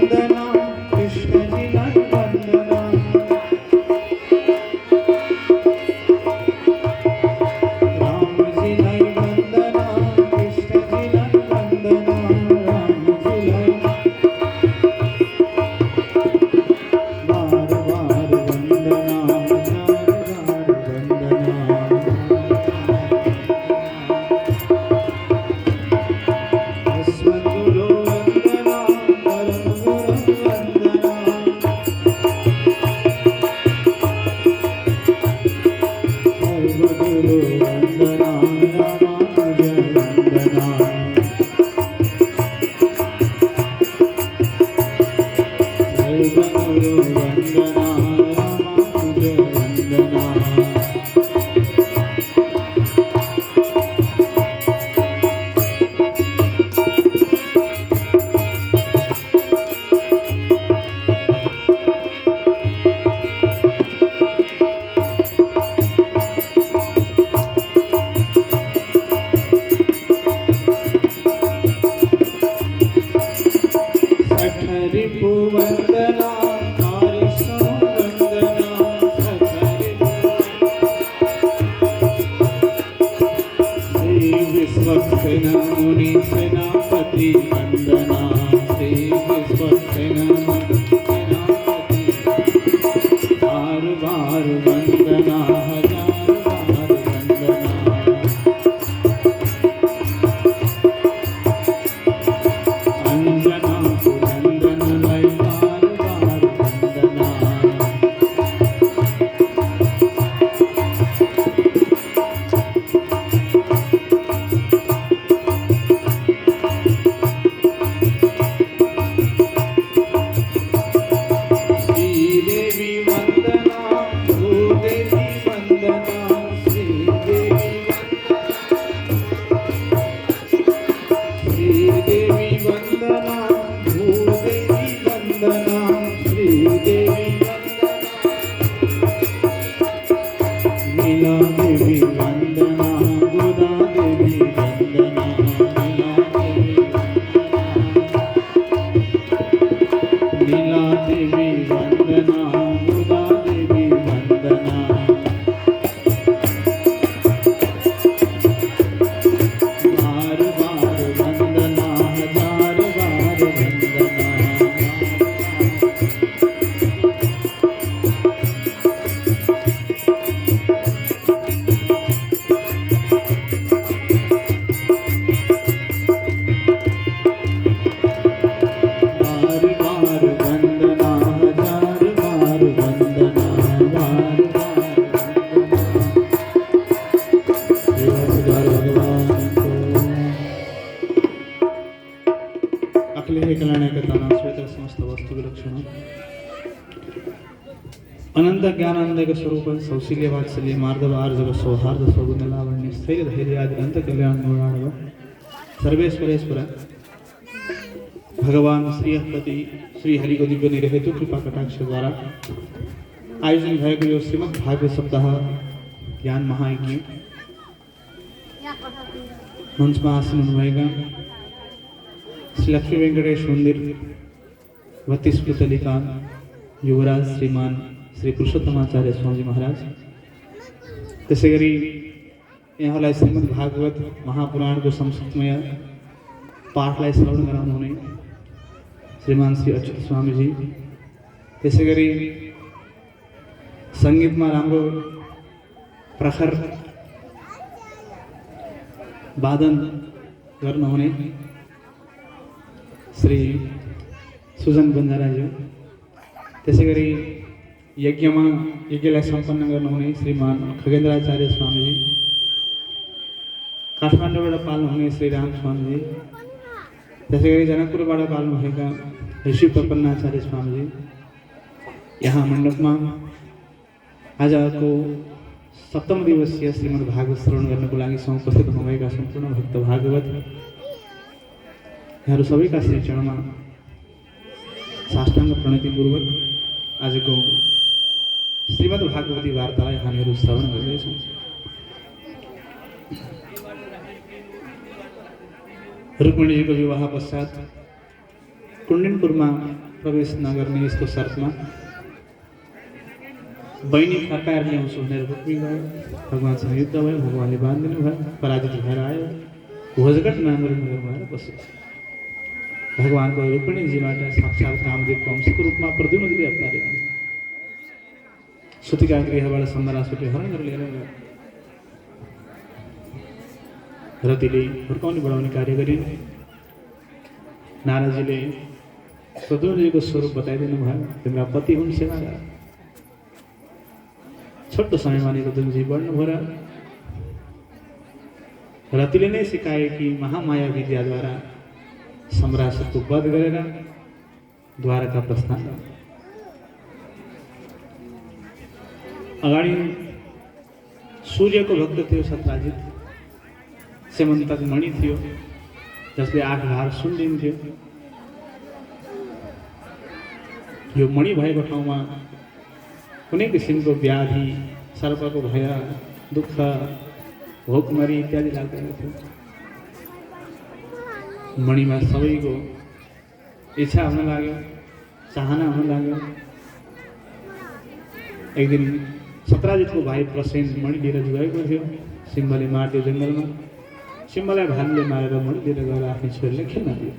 वंदना कृष्ण जी वंदना राम जी वंदना कृष्ण जी वंदना राम जी बार बार वंदना हजार बार वंदना अस्मद्गुरो वंदना परमगुरो वंदना सर्वगुरो वंदना रामानुज वंदना सर्वगुरो वंदना रामानुज वंदना रिपु वंदना कारिष्ण वंदना श्री विश्वक्सेन मुनि सेनापति वंदना श्री विश्वक्सेन मुनि सेनापति बार बार वंदना हजार बार वंदना अंजना देवी वंदना गोदा देवी वंदना नीला देवी वंदना गोदा देवी वंदना बार बार वंदना हजार बार वंदना अखिले कल्याणकर्तानां श्वेत समस्त वस्तु विलक्षण अनंत ज्ञानानंद स्वरूप सौशील्य वात्सल्य मार्दव आर्जव सौहार्द सौगुण लावण्य स्थैर्य धैर्य आदि अनंत कल्याण गुणाणव सर्वेश्वरेश्वर भगवान श्रीहपति श्री हरि को दिव्य निरहेतु कृपा कटाक्ष द्वारा आयोजन भएको यो श्रीमद् भागवत सप्ताह ज्ञान महायज्ञ मंचमा आसीन हुनुभएका श्री लक्ष्मी वेंकटेश मंदिर 32 पुतलिका युवराज श्रीमान श्री पुरुषोत्तमाचार्य स्वामी महाराज त्यसै गरी यहाँलाई श्रीमद् भागवत महापुराणको संस्कृतमय पाठलाई श्रवण गराउनुहुने श्रीमान श्री अच्युत स्वामीजी त्यसै गरी सङ्गीतमा राम्रो प्रखर वादन गर्नुहुने श्री सुजन बन्जाराज्यू त्यसै गरी यज्ञलाई सम्पन्न गर्नुहुने श्रीमान खगेन्द्राचार्य स्वामीजी काठमाडौँबाट पाल्नुहुने श्री राम स्वामीजी त्यसै गरी जनकपुरबाट पाल्नुभएका ऋषि प्रपन्नाचार्य स्वामीजी यहाँ मण्डपमा आजको 7औं दिवसीय श्रीमद् भागवत श्रवण गर्नको लागि उपस्थित हुनुभएका सम्पूर्ण भक्त भागवत यहाँहरू सबैका श्री चरणमा साष्टाङ्ग प्रणतिपूर्वक आजको श्रीमद् भागवती वार्तालाई हामीहरू श्रवण गर्दैछौँ। रुक्मिणीजीको विवाह पश्चात कुण्डिनपुरमा प्रवेश नगर्ने यस्तो शर्तमा बहिनी फर्काएर ल्याउँछु भनेर रुक्मी गयो। भगवान्सँग युद्ध भयो, भगवान्ले बाँधिदिनु भयो, पराजित भएर आयो, घोषघट नाङ्गरी नगर भएर बस्यो। भगवानको रुक्मिणीजीबाट साक्षात् कामदेवको अंशको रूपमा प्रद्युम्नले अवतार लियो। सुतिका गृहबाट सम्बरासुरले हरण गरेर लिएर गयो। रतिले हुर्काउने बढाउने कार्य गरिन्। नारदजीले प्रद्युम्नजीको स्वरूप बताइदिनु भयो, तिम्रा पति हुन् सेवा गर। छोटो समयमा नै प्रद्युम्नजी बढ्नुभयो र रतिले नै सिकाए कि महामाया विद्याद्वारा सम्रासुरको वध गरेर द्वारका प्रस्थान। अगाडि सूर्यको भक्त थियो सत्राजित, सेमन्तक मणि थियो जसले 8 भार सुन दिन्थ्यो। यो मणि भएको ठाउँमा कुनै किसिमको व्याधि, सर्पको भय, दुःख, भोकमरी इत्यादि लाग्दैन थियो। मणिमा सबैको इच्छा हुन लाग्यो, चाहना हुन लाग्यो। एक दिन सत्राजितको भाइ प्रसेन मणि लिएर गएको थियो। सिंहले मार्दियो जङ्गलमा। सिंहलाई भालुले मारेर मणि लिएर गएर आफ्नो छोरीले खेल्न दियो।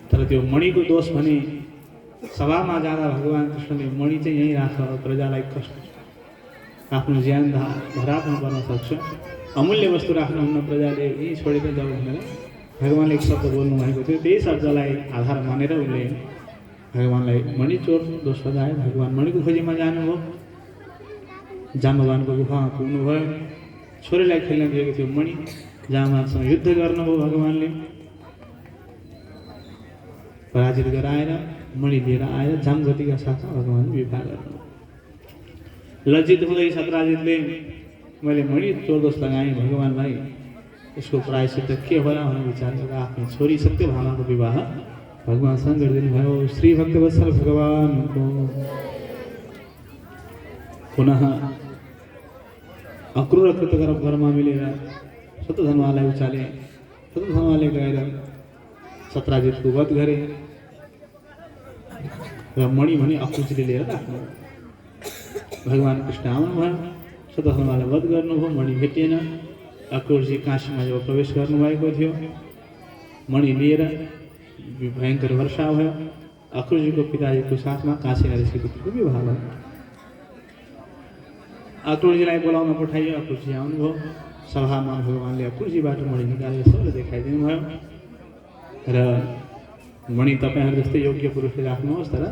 तर त्यो मणिको दोष भने सभामा जाँदा भगवान् कृष्णले मणि चाहिँ यहीँ राख, प्रजालाई कष्ट, आफ्नो ज्यान धरापमा पर्न सक्छ, अमूल्य वस्तु राख्नुहुन्न, प्रजाले यहीँ छोडेर जाऊ भनेर भगवान्ले एक शब्द बोल्नु भएको थियो। त्यही शब्दलाई आधार मानेर उसले भगवान्लाई मणि चोर दोष लगायो। भगवान् मणिको खोजीमा जानुभयो, जाम्बवानको गुफामा पुग्नुभयो। छोरीलाई खेल्न दिएको थियो मणि, जाम्बवानसँग युद्ध गर्नुभयो। भगवान्ले पराजित गराएर मणि लिएर आएर जामगतिका साथमा भगवान्ले विवाह गर्नु। लज्जित हुँदै सत्राजितले मैले मणि चोर दोष लगाएँ भगवान्लाई, यसको प्रायश्चित के होला भनेर विचार गरेर आफ्नो छोरी सत्यभामाको विवाह भगवान्सँग गरिदिनु भयो। श्री भक्तवत्सल भगवानको पुनः अक्रूर कृतकर घरमा मिलेर शतधनुवालाई उचाले। शतधनुवाले गएर सत्राजितको वध गरे र मणि भने अक्रूरजीले लिएर राख्नु। भगवान् कृष्ण आउनुभयो, शतधनुवालाई वध गर्नुभयो, मणि भेटिएन। अक्रूरजी काशीमा जब प्रवेश गर्नुभएको थियो, मणि लिएर भयङ्कर वर्षा भयो। अक्रूरजीको पिताजीको साथमा काशी नरेशको पुत्रको विवाह भयो। अक्रूरजीलाई बोलाउन पठाइयो। अक्रूरजी आउनुभयो। सभामा भगवान्ले अक्रूरजीबाट मणि निकालेर सबैलाई देखाइदिनु भयो र मणि तपाईँहरू जस्तै योग्य पुरुषले राख्नुहोस्, तर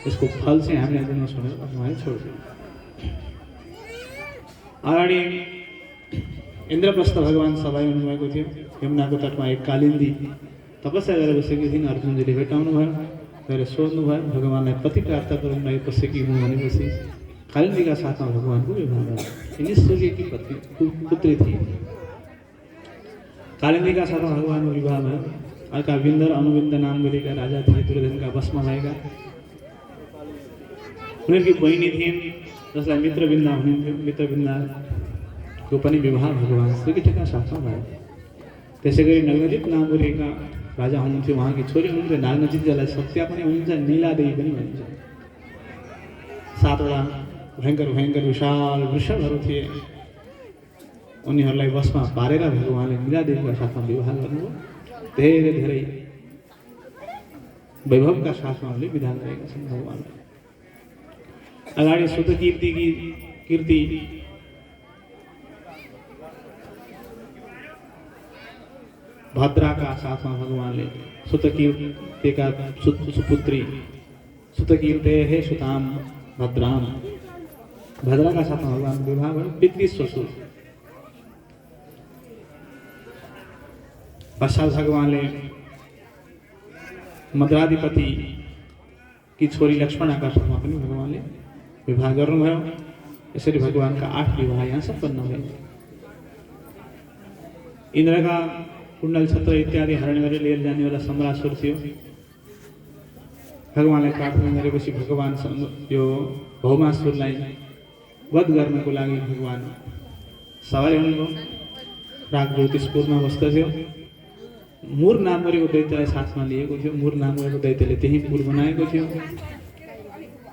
यसको फल चाहिँ हामीलाई दिनुहोस् भनेर उहाँले छोडिदिनु। अगाडि इन्द्रप्रस्थ भगवान् सभा हुनुभएको थियो। यमुनाको तटमा एक कालिन्दी तपस्या गरेर बसेकी थिइन्। अर्जुनजीले भेटाउनु भयो, गएर सोध्नु भयो भगवान्लाई पति प्राप्त गराउनु लागि बसेकी हुँ भनेपछि कालिन्दीका साथमा भगवान्को विवाह भयो। यिनी सूर्यकी पुत्री थिए। कालिन्दीका साथमा भगवान्को विवाह भयो। अर्का विन्द र अनुविन्द नाम गरेका राजा थिए, दुर्योधनका वशमा भएका। उनीहरूकी बहिनी थिइन् जसलाई मित्रविन्दा हुनुहुन्थ्यो। मित्रविन्दाको पनि विवाह भगवान् श्रीकृष्णका साथमा भयो। त्यसै गरी नग्नजित नाम गरेका राजा हुनुहुन्थ्यो, उहाँकी छोरी हुनुहुन्थ्यो नाग्नजित, जसलाई सत्या पनि भनिन्छ, नीलादेवी पनि भनिन्छ। 7वटा भयङ्कर भयङ्कर विशाल वृषभहरू थिए। उनीहरूलाई वशमा पारेर भगवान्ले नीलादेवीका साथमा विवाह गर्नुभयो। धेरै धेरै वैभवका साथमा उनले विधान गरेका छन् भगवान्ले। अगाडि सुतकीर्तिकी कीर्ति भद्राका साथमा भगवान्ले सुतकीर्तिका सुपुत्री सुतकीर्तेः सुताम भद्राम, भद्राका साथमा भगवान् विवाह भयो। पितृ ससुर पश्चात भगवान्ले मद्राधिपति की छोरी लक्ष्मणका साथमा पनि भगवान्ले विवाह गर्नुभयो। यसरी भगवान्का 8 विवाह यहाँ सम्पन्न भए। इन्द्रका कुण्डल छत्र इत्यादि हरण गरेर लिएर जानेवाला सम्रासुर थियो। भगवान्लाई प्रार्थना गरेपछि भगवान्सँग यो भौमासुरलाई वध गर्नको लागि भगवान् सवार हुनुभयो। प्राग ज्योतिषपुरमा बस्दथ्यो मुर नाम गरेको दैत्यलाई साथमा लिएको थियो। मुर नाम गरेको दैत्यले त्यही मुर बनाएको थियो।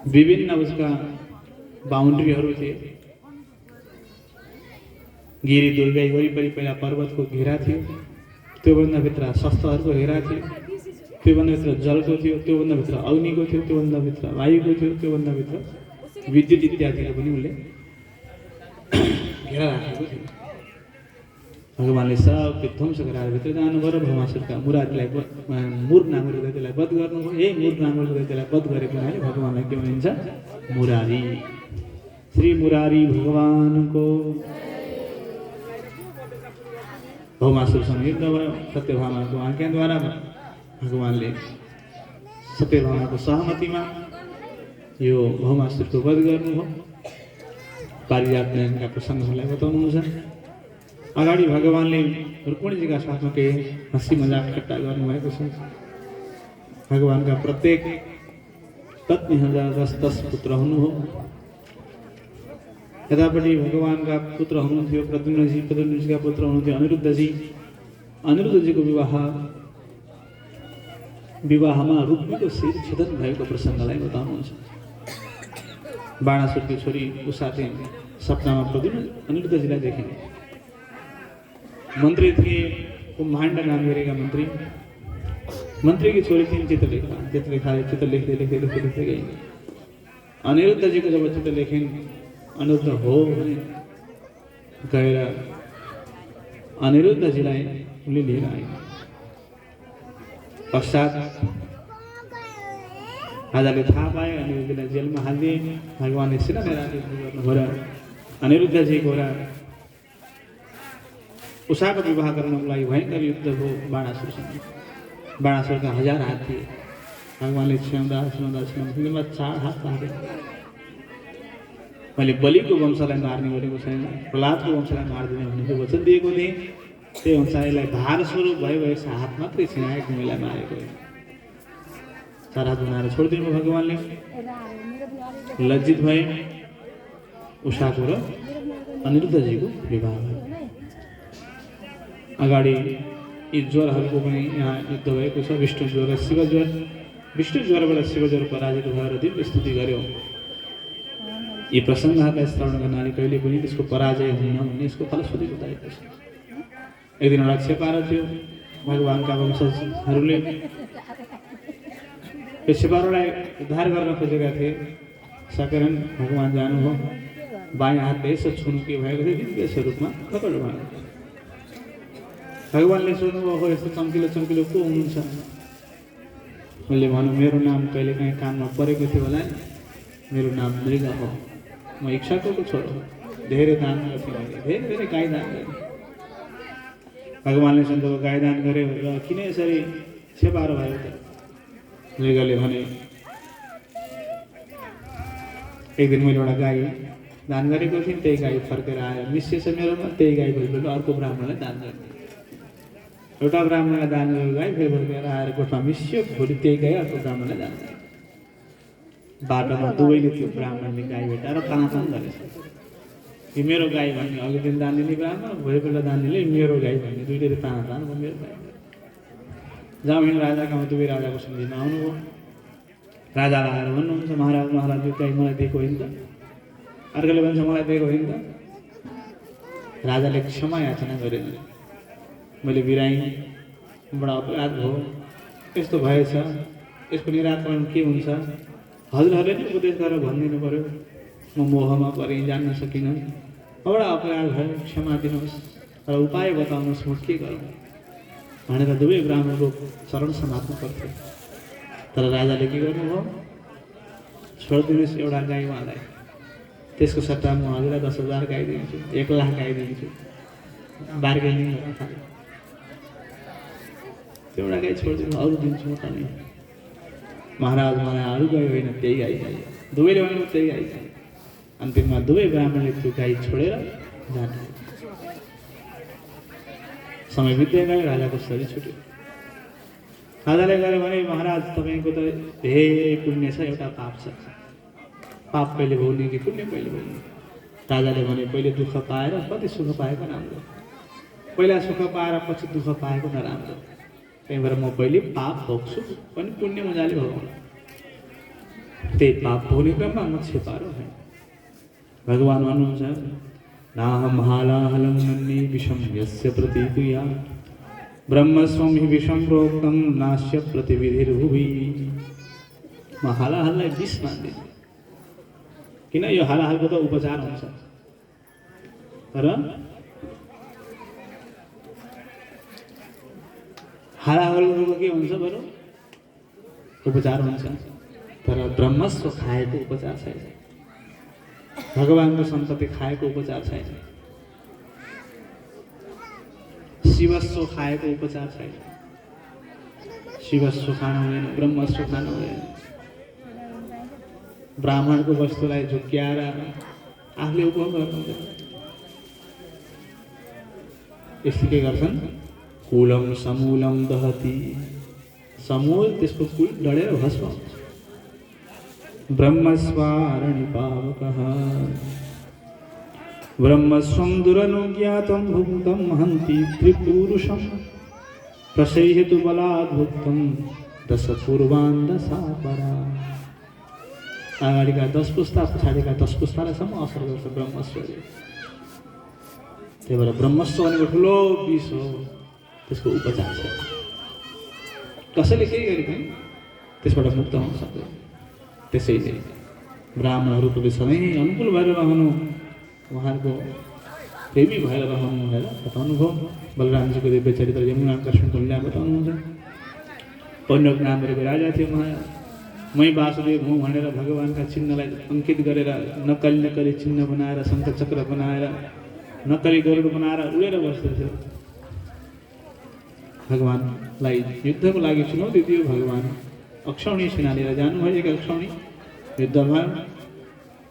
विभिन्न उसका बाउन्ड्रीहरू थिए। गिरी दुर्गाई वरिपरि पहिला पर्वतको घेरा थियो, त्योभन्दा भित्र शस्त्रहरूको घेरा थियो, त्योभन्दा भित्र जलको थियो, त्योभन्दा भित्र अग्निको थियो, त्योभन्दा भित्र वायुको थियो, त्योभन्दा भित्र विद्युत इत्यादिको पनि उसले घेरा राखेको थियो। भगवानले सबके ध्वंस गराएर भित्र जानुभयो र भौमासुरका मुरारीलाई मुर नाम गरेको दैत्यलाई वध गर्नुभयो। यही मुर नाम गरेको दैत्यलाई वध गरेको हुनाले भगवानलाई के भनिन्छ? मुरारी। श्री मुरारी भगवानको भौमासुरसँग युद्ध भयो। सत्यभामाको आज्ञाद्वारा भगवानले सत्यभामाको सहमतिमा यो भौमासुरको वध गर्नुभयो। पारिजातका प्रसङ्गहरूलाई बताउनुहुन्छ। अगाडि भगवानले रुक्मिणीजीका साथमा केही हँसी मजाक ठट्टा गर्नुभएको छ। भगवानका प्रत्येक पत्नीहरूका 10-10 पुत्र हुनुभयो। यतापट्टि भगवानका पुत्र हुनुहुन्थ्यो प्रद्युम्नजी, प्रद्युम्नजीका पुत्र हुनुहुन्थ्यो अनिरुद्धजी। अनिरुद्धजीको विवाहमा रुक्मीको शिर छेदन भएको प्रसङ्गलाई बताउनुहुन्छ। बाणासुरकी छोरी उषाले सपनामा प्रद्युम्न अनिरुद्धजीलाई देखे। मन्त्री थिए कुम्भाण्ड नाम गरेका मन्त्री। मन्त्रीकी छोरी थिइन् चित्रलेखा। चित्रलेखाले चित्र लेख्दै गइन्। अनिरुद्धजीको जब चित्र लेखिन्, अनिरुद्ध हो भने गएर अनिरुद्धजीलाई उनले लिएर आए। पश्चात राजाले थाहा पाए, अनिरुद्धलाई जेलमा हालिदिए। भगवानले शिलान्यास गर्नुभयो र अनिरुद्धजीको र उषाको विवाह गर्नको लागि भयङ्कर युद्ध भयो बाणासुरसँग। बाणासुरका 1000 हात थिए। भगवानले छ्याउँदा 4 हात हारे। मैले बलिको वंशलाई मार्ने गरेको छैन, प्रहलादको वंशलाई मारिदिने भनेको वचन दिएको थिएँ। त्यही अनुसार यसलाई भार स्वरूप भएको हात मात्रै छिनाएको मैले मारेको। 4 हात बनाएर छोडिदिनु भगवानले। लज्जित भए। उषाको र अनिरुद्धजीको विवाह भयो। अगाडि यी ज्वरहरूको पनि यहाँ युद्ध भएको छ। विष्णु ज्वर र शिव ज्वर। विष्णु ज्वरबाट शिव ज्वर पराजित भएर दिव्य स्तुति गर्यो। यी प्रसङ्गहरूलाई श्रवण गर्नाले कहिले पनि त्यसको पराजय हुन्न भन्ने यसको फलश्रुति बताएको छ। एक दिन एउटा छेपारो थियो। भगवानका वंशजहरूले त्यो छेपारोलाई उद्धार गर्न खोजेका थिए। सकेनन्। भगवान जानुभयो। बायाँ हातले यसो छुनु के भएको थियो, दिव्य स्वरूपमा प्रकट भयो। भगवानले सोध्नुभयो, हो यस्तो चम्किलो चम्किलो को हुनुहुन्छ? मैले भनौँ, मेरो नाम कहिले काहीँ कानमा परेको थियो होला नि। मेरो नाम मृग हो। म इच्छाको छोरो हो। धेरै दान गर्थेँ मैले, धेरै गाई दान गरेँ। भगवानले सोध्नुभयो, गाई दान गऱ्यो र किन यसरी छेपारो भयो त? मृगले भने, एक दिन मैले एउटा गाई दान गरेको थिएँ, त्यही गाई फर्केर आयो, मिसिएछ मेरोमा। त्यही गाई भोलिपल्ट अर्को ब्राह्मणलाई दान गर्ने। एउटा ब्राह्मणलाई दान गरेको गाई फेरि फर्केर आएर गोठमा मिसियो। भोलि त्यही गाई अर्को ब्राह्मणलाई दान गर्ने। बाटोमा दुवैले त्यो ब्राह्मणले गाई भेटाएर तानातान गरेछ। यो मेरो गाई भन्ने अघि दिन दान दिने ब्राह्मण, भोलिपल्ट दान दिने मेरो गाई भन्ने, दुईले तानातान भयो मेरो गाई। जामिन राजाकोमा दुवै राजाको सन्धिमा आउनुभयो। राजालाई आएर भन्नुहुन्छ, महाराज यो गाई मलाई दिएको होइन त? अर्कोले भन्छ, मलाई दिएको होइन त? राजाले क्षमा याचना गरेन। मैले बिराएँ, बडा अपराध भयो, यस्तो भएछ, यसको निराकरण के हुन्छ? हजुरहरूले नै उपदेश गरेर भनिदिनु पऱ्यो। म मोहमा परेँ, जान्न सकिनँ, बडा अपराध भयो, क्षमा दिनुहोस् र उपाय बताउनुहोस्, म के गरौँ भनेर दुवै ब्राह्मणको चरण समात्नु पर्थ्यो। तर राजाले के गर्नुभयो? छोडिदिनुहोस् एउटा गाई उहाँलाई, त्यसको सट्टा म हजुरलाई 10,000 गाई दिन्छु, 1 लाख गाई दिन्छु। बार्गेनिङ गर्न थाल्यो। त्यो एउटा गाई छोडिदिनु, अरू दिन्छु म त नै। महाराज मलाई अरू गाई होइन, त्यही गाई चाहियो। दुवैले भनेको त्यही गाई चाहियो। अन्तिममा दुवै ब्राह्मणले त्यो गाई छोडेर जानु। समय बित्दै गयो। राजाको शरीर छुट्यो। राजाले गरे भने, महाराज तपाईँको त धेरै पुण्य छ, एउटा पाप छ। पाप कहिले भोग्ने कि पुण्य कहिले भोग्ने? राजाले भने, पहिले दुःख पाएर पछि सुख पाएको राम्रो, पहिला सुख पाएर पछि दुःख पाएको नराम्रो। त्यही भएर म पहिले पाप भोग्छु पनि पुण्य मजाले भोगौँ। त्यही पाप भोग्ने क्रममा म छेपारो है। भगवान् भन्नुहुन्छ नाहं हालाहलं नन्ये विषं यस्य प्रतिक्रिया ब्रह्मस्वं हि विषं प्रोक्तं नास्य प्रतिविधिर्भुवि। म हालाहाललाई विष मान्दिनँ, किन यो हालाहालको त उपचार हुन्छ, तर हालाहालको के हुन्छ बरु उपचार हुन्छ, तर ब्रह्मस्व खाएको उपचार छैन, भगवानको सन्तति खाएको उपचार छैन, शिवस्व खाएको उपचार छैन। शिवस्व खानु हुँदैन, ब्रह्मस्व खानु हुँदैन। ब्राह्मणको वस्तुलाई झुक्क्याएर आफूले उपभोग गर्नु हुँदैन। यसले के गर्छन्? कुलम समूलम दहति, समूल त्यसको कुल डढेर भस्म हुन्छ। ब्रह्मस्वारणि पावकः ब्रह्मस्वं दुरनुज्ञातं भुक्तं हन्ति त्रिपुरुषं प्रसेहेतु बलात् भुक्तं दश पूर्वान् दशापरा। अगाडिका 10 पुस्ता पछाडिका 10 पुस्तासम्म असर गर्छ ब्रह्मस्वले। त्यही भएर ब्रह्मस्व भनेको ठुलो विष हो, त्यसको उपचार छ। कसैले केही गरे पनि त्यसबाट मुक्त हुन सक्दैन। त्यसैले ब्राह्मणहरूको सधैँ अनुकूल भएर रहनु, उहाँहरूको प्रेमी भएर रहनु भनेर बताउनुभयो। बलरामजीको दिव्य चरित्र यमुना कृष्णको लीला बताउनुहुन्छ। पौण्डक नामहरूको राजा थियो उहाँ। मै वासुदेव हुँ भनेर भगवानका चिन्हलाई अङ्कित गरेर नक्कली चिन्ह बनाएर शङ्ख चक्र बनाएर नक्कली गरुड बनाएर उडेर बस्दथ्यो। भगवानलाई युद्धको लागि चुनौती दियो। भगवान अक्षौणी सेना लिएर जानुभयो। एक अक्षौणी युद्धमा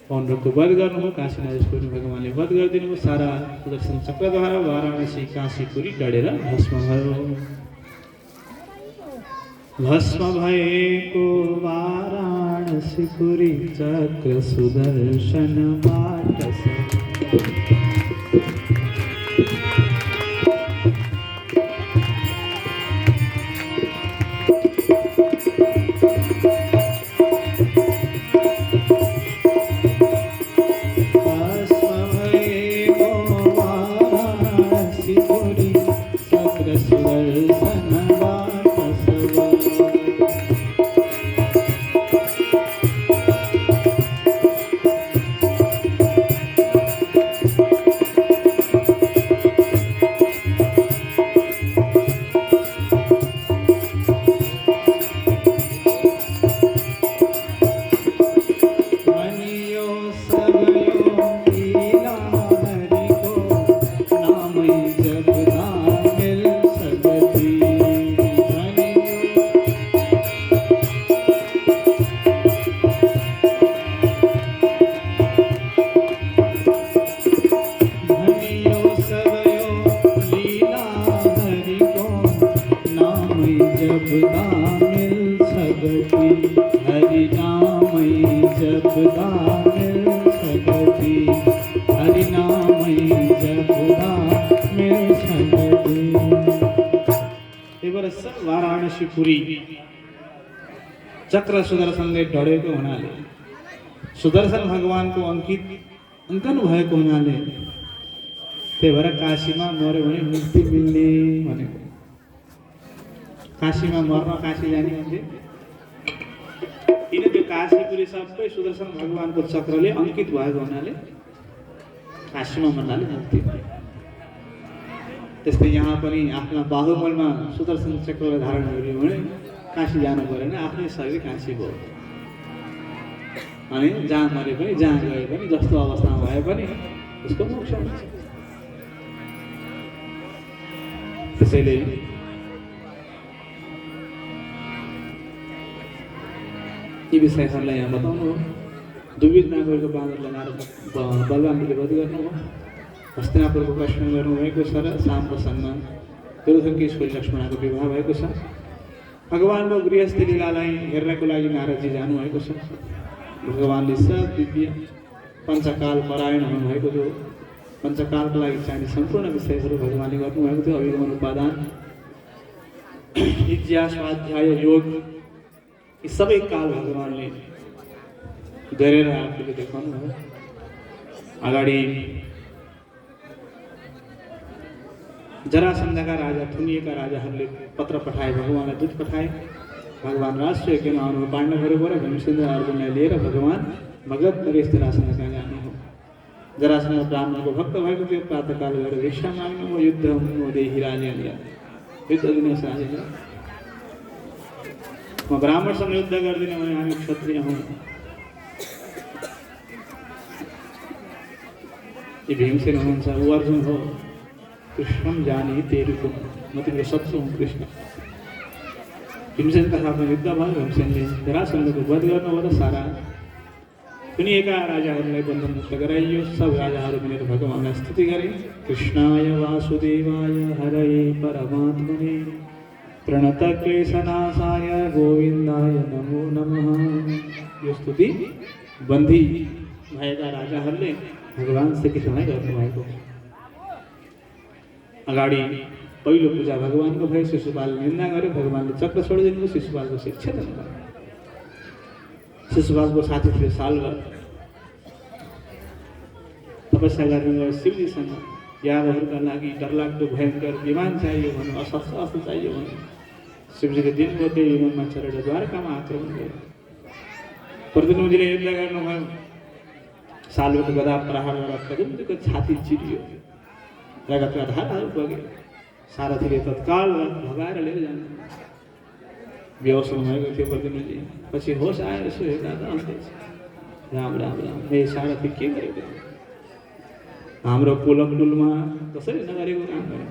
पौण्डरको वध गर्नुभयो। काशी नरेशको भगवानले वध गरिदिनु भयो। सारा सुदर्शन चक्रद्वारा वाराणसी काशीपुरी डढेर भस्म भयो। भस्म भएको वाराणसीपुरी चक्र सुदर्शनबाट वाराणसीपुरी चक्र सुदर्शनले ढडेको हुनाले, सुदर्शन भगवानको अङ्कन भएको हुनाले, त्यही भएर काशीमा मर्यो भने मुक्ति मिल्ने भनेको। काशीमा मर्न काशी जाने भन्थे। किन त्यो काशीपुरी सबै सुदर्शन भगवानको चक्रले अङ्कित भएको हुनाले काशीमा मर्नाले मुक्ति भयो। त्यस्तै यहाँ पनि आफ्ना बाहुबलमा सुदर्शन चक्रलाई धारण गरियो भने काशी जानु परेन, आफ्नै शरीर काशी भयो। अनि जहाँ मरे पनि जहाँ गए पनि जस्तो अवस्थामा भए पनि उसको मोक्ष हुन्छ। त्यसैले यी विषयहरूलाई यहाँ बताउनु हो। दुविध नगरको बाँदरलाई मारेर बलवानले वध गर्नुभयो। हस्तिनापुरको प्रश्न गर्नुभएको छ र साम प्रसङ्गमा दुर्योधनकी छोरी लक्ष्मणको विवाह भएको छ। भगवानको गृहस्थी लीलालाई हेर्नको लागि नारदजी जानुभएको छ। भगवानले सब दिव्य पञ्चकाल परायण हुनुभएको थियो। पञ्चकालको लागि चाहिने सम्पूर्ण विषयहरू भगवानले गर्नुभएको थियो। अभिगमन उपादान विद्या स्वाध्याय योग यी सबै काल भगवानले गरेर आफूले देखाउनु भयो। अगाडि जरासन्धका राजा थुनिएका राजाहरूले पत्र पठाए, भगवानलाई दूत पठाए। भगवान राष्ट्र यज्ञमा आउनु पाण्डवहरूबाट भीमसेन अर्जुनलाई लिएर भगवान मगध नरेश जरासन्ध कहाँ जानु हो। जरासन्ध ब्राह्मणको भक्त भएको थियो। प्रातःकाल गएर भिक्षा माग्नु हो। युद्ध हुँदैदेखि राजाले युद्ध दिनुहोस् राजाले, म ब्राह्मणसँग युद्ध गर्दिनँ भने हामी क्षत्रिय हौँ। ये भीमसेन हुनुहुन्छ, ऊ अर्जुन हो। कृष्णम जाने तेरी को, म तिम्रो शत्रु हुँ कृष्ण। भीमसेनका साथमा युद्ध भयो। भीमसेनले जरासन्धको वध गर्नुभयो र सारा थुनिएका राजाहरूलाई बन्धनमुक्त गराइयो। सब राजाहरू मिलेर भगवानलाई स्तुति गरे। कृष्णाय वासुदेवाय हरये परमात्मने प्रणतक्लेशनाशाय गोविन्दाय नमो नमः। यो स्तुति बन्दी भएका राजाहरूले भगवान श्रीकृष्णलाई गर्नुभएको। अगाडि पहिलो पूजा भगवानको भयो। शिशुपाल निन्दा गर्यो, भगवानले चक्र छोडिदिनु। शिशुपालको शिक्षा दिनुभयो। शिशुपालको साथी थियो सालभर तपस्या गर्नुभयो शिवजीसँग। यादवहरूका लागि डरलाग्दो भयङ्कर विमान चाहियो भन्नु, अस्त्र अस्त्र चाहियो भन्नु। शिवजीले दिनुभयो। त्यही विमानमा चढेर द्वारकामा आक्रमण गर्यो। प्रद्युम्नजीले युद्ध गर्नुभयो। सालभरको गदा प्रहार गरेर प्रद्युम्नको छाती चिरियो, रगतका धाराहरू बगे। सारथीले तत्काल भगाएर लिएर जानु। बेहोस हुनुभएको थियो प्रद्युम्नजी। पछि होस आएर यसो हेर्दा त अन्त राम राम राम, ए सारथी के गरेको? हाम्रो कुलकुलमा कसरी नगरेको काम गर्यो?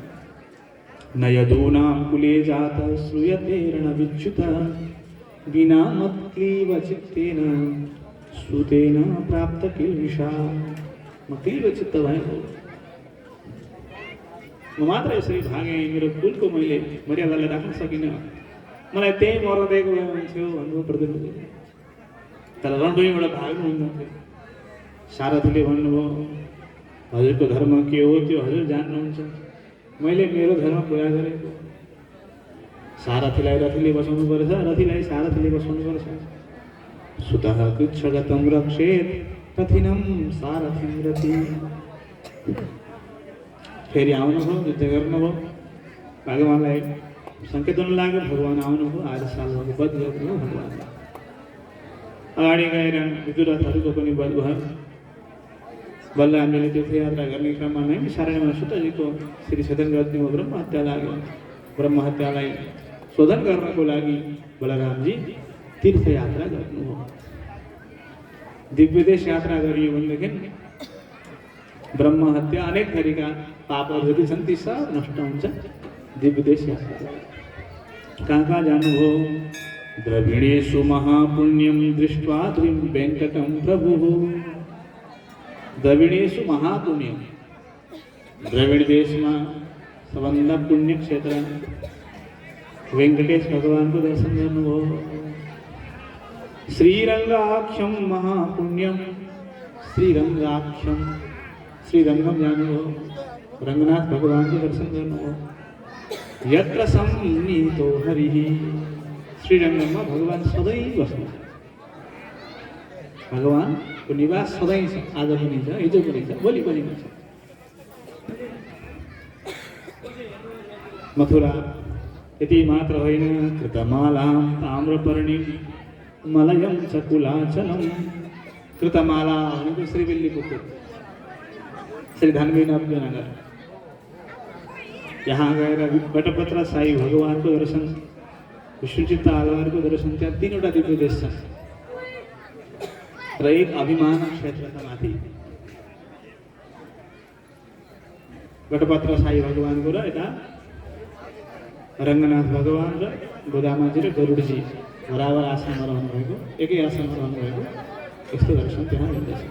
न यदूनां कुले जात श्रूयते रणविच्युत बिना मत्क्लीव चित्तेन सुतेन प्राप्त किल्बिषा। म क्लीव चित्त भएको, म मात्र यसरी भागेँ। मेरो कुलको मैले मर्यादालाई राख्न सकिनँ। मलाई त्यही मर्न दिएको भए हुन्थ्यो भन्नुभयो प्रद्युम्नले। तर रणभूमिबाट भाग्नु हुँदैन थियो। सारथीले भन्नुभयो, हजुरको धर्म के हो त्यो हजुर जान्नुहुन्छ, मैले मेरो धर्म पुरा गरेको। सारथीलाई रथीले बसाउनु पर्छ, रथीलाई सारथीले बसाउनु पर्छ। सुतः कृच्छगतं रक्षेत् रथिनं सारथिं रथी। फेरि आउनुभयो, युद्ध गर्नुभयो। भगवानलाई सङ्केत हुन लाग्यो। भगवान आउनुभयो। आज सालभरको वध गर्नुभयो भगवानले। अगाडि गएर विदुरथहरूको पनि वध भयो। बल्ल हामीले तीर्थयात्रा गर्ने क्रममा नैमिषारण्यमा सुतजीको श्री शोधन गरिदिनु। ब्रह्महत्या लाग्यो। ब्रह्महत्यालाई शोधन गर्नको लागि बलरामजी तीर्थयात्रा गर्नुभयो। दिव्यदेश यात्रा गरियो भनेदेखि ब्रह्महत्या अनेक थरीका पापहरू जति छन् ती सब नष्ट हुन्छ। दिव्यदेश यात्रा कहाँ जानुभयो? द्रविडेषु महापुण्यं दृष्ट्वा त्रिं वेङ्कटं प्रभुः। द्रविडेषु महापुण्यम, द्रविड देशमा सबभन्दा पुण्य क्षेत्र वेङ्कटेश भगवानको दर्शन गर्नुभयो। श्रीरङ्गाख्यं महापुण्यम, श्रीरङ्गाख्यम श्रीरङ्गम जानुभयो। रङ्गनाथ भगवानको दर्शन गर्नुभयो। यत्र सन्निहितो हरिः, श्रीरङ्गममा भगवान सधैँ बस्नु। भगवानको निवास सधैँ छ, आज पनि छ, हिजो पनि छ, भोलि पनि छ। मथुरा यति मात्र होइन, कृतमालां ताम्रपर्णिं मलयं च कुलाचलं। कृतमाला भनेको श्रीविल्लीपुत्र, श्री धन्वीनगर। यहाँ गएर वटपत्र साई भगवानको दर्शन, विष्णुचित्त आलवारको दर्शन। त्यहाँ तीनवटा दिव्य देश छन् र एक अभिमान क्षेत्रका माथि वटपत्र साई भगवानको र यता रङ्गनाथ भगवान र गोदामाजी र गरुडजी बराबर आसनमा रहनुभएको, एकै आसनमा रहनुभएको यस्तो दर्शन त्यहाँ हुँदछ।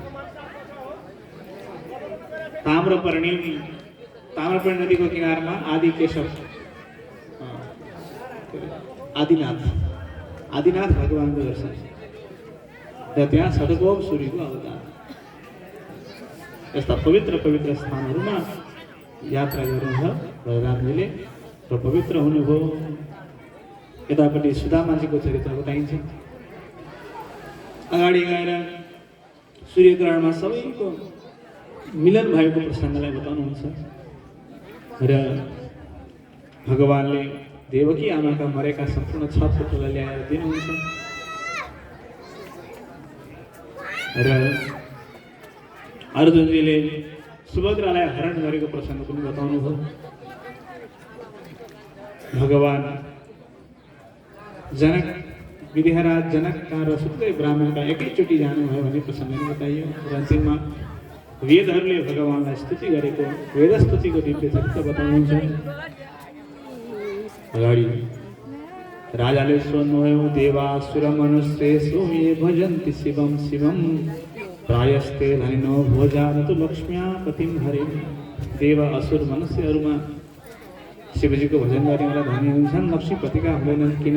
ताम्रपर्णी नदीको किनारमा आदि केशव आदिनाथ भगवानको दर्शन र त्यहाँ सदगोप सूर्यको अवतार। यस्ता पवित्र पवित्र स्थानहरूमा यात्रा गर्नुभयो बलरामजीले र पवित्र हुनुभयो। यतापट्टि सुदामाजीको चरित्र बताइन्छ। अगाडि गएर सूर्यग्रहणमा सबैको मिलन भएको प्रसङ्गलाई बताउनुहुन्छ र भगवानले देवकी आमाका मरेका सम्पूर्ण 6 पुत्रलाई ल्याएर दिनुहुन्छ र अर्जुनजीले सुभद्रालाई हरण गरेको प्रसङ्ग पनि बताउनुभयो। भगवान जनक विदेहराज जनकका र सुत्दै ब्राह्मणका एकैचोटि जानुभयो भन्ने प्रसङ्ग पनि बताइयो र अन्तिममा वेदहरूले भगवानलाई स्तुति गरेको वेदस्तुतिको दिव्य चरित्र बताउनुहुन्छ। अगाडि राजाले सोध्नुभयो देवासुर मनुष्येषु ये भजन्ति शिवं शिवं प्रायस्ते धनिनो भोजानतु लक्ष्म्यापतिं हरे। देव असुर मनुष्यहरूमा शिवजीको भजन गर्नेवाला धनी हुन्छन्, लक्ष्मीपतिका हुँदैनन् किन?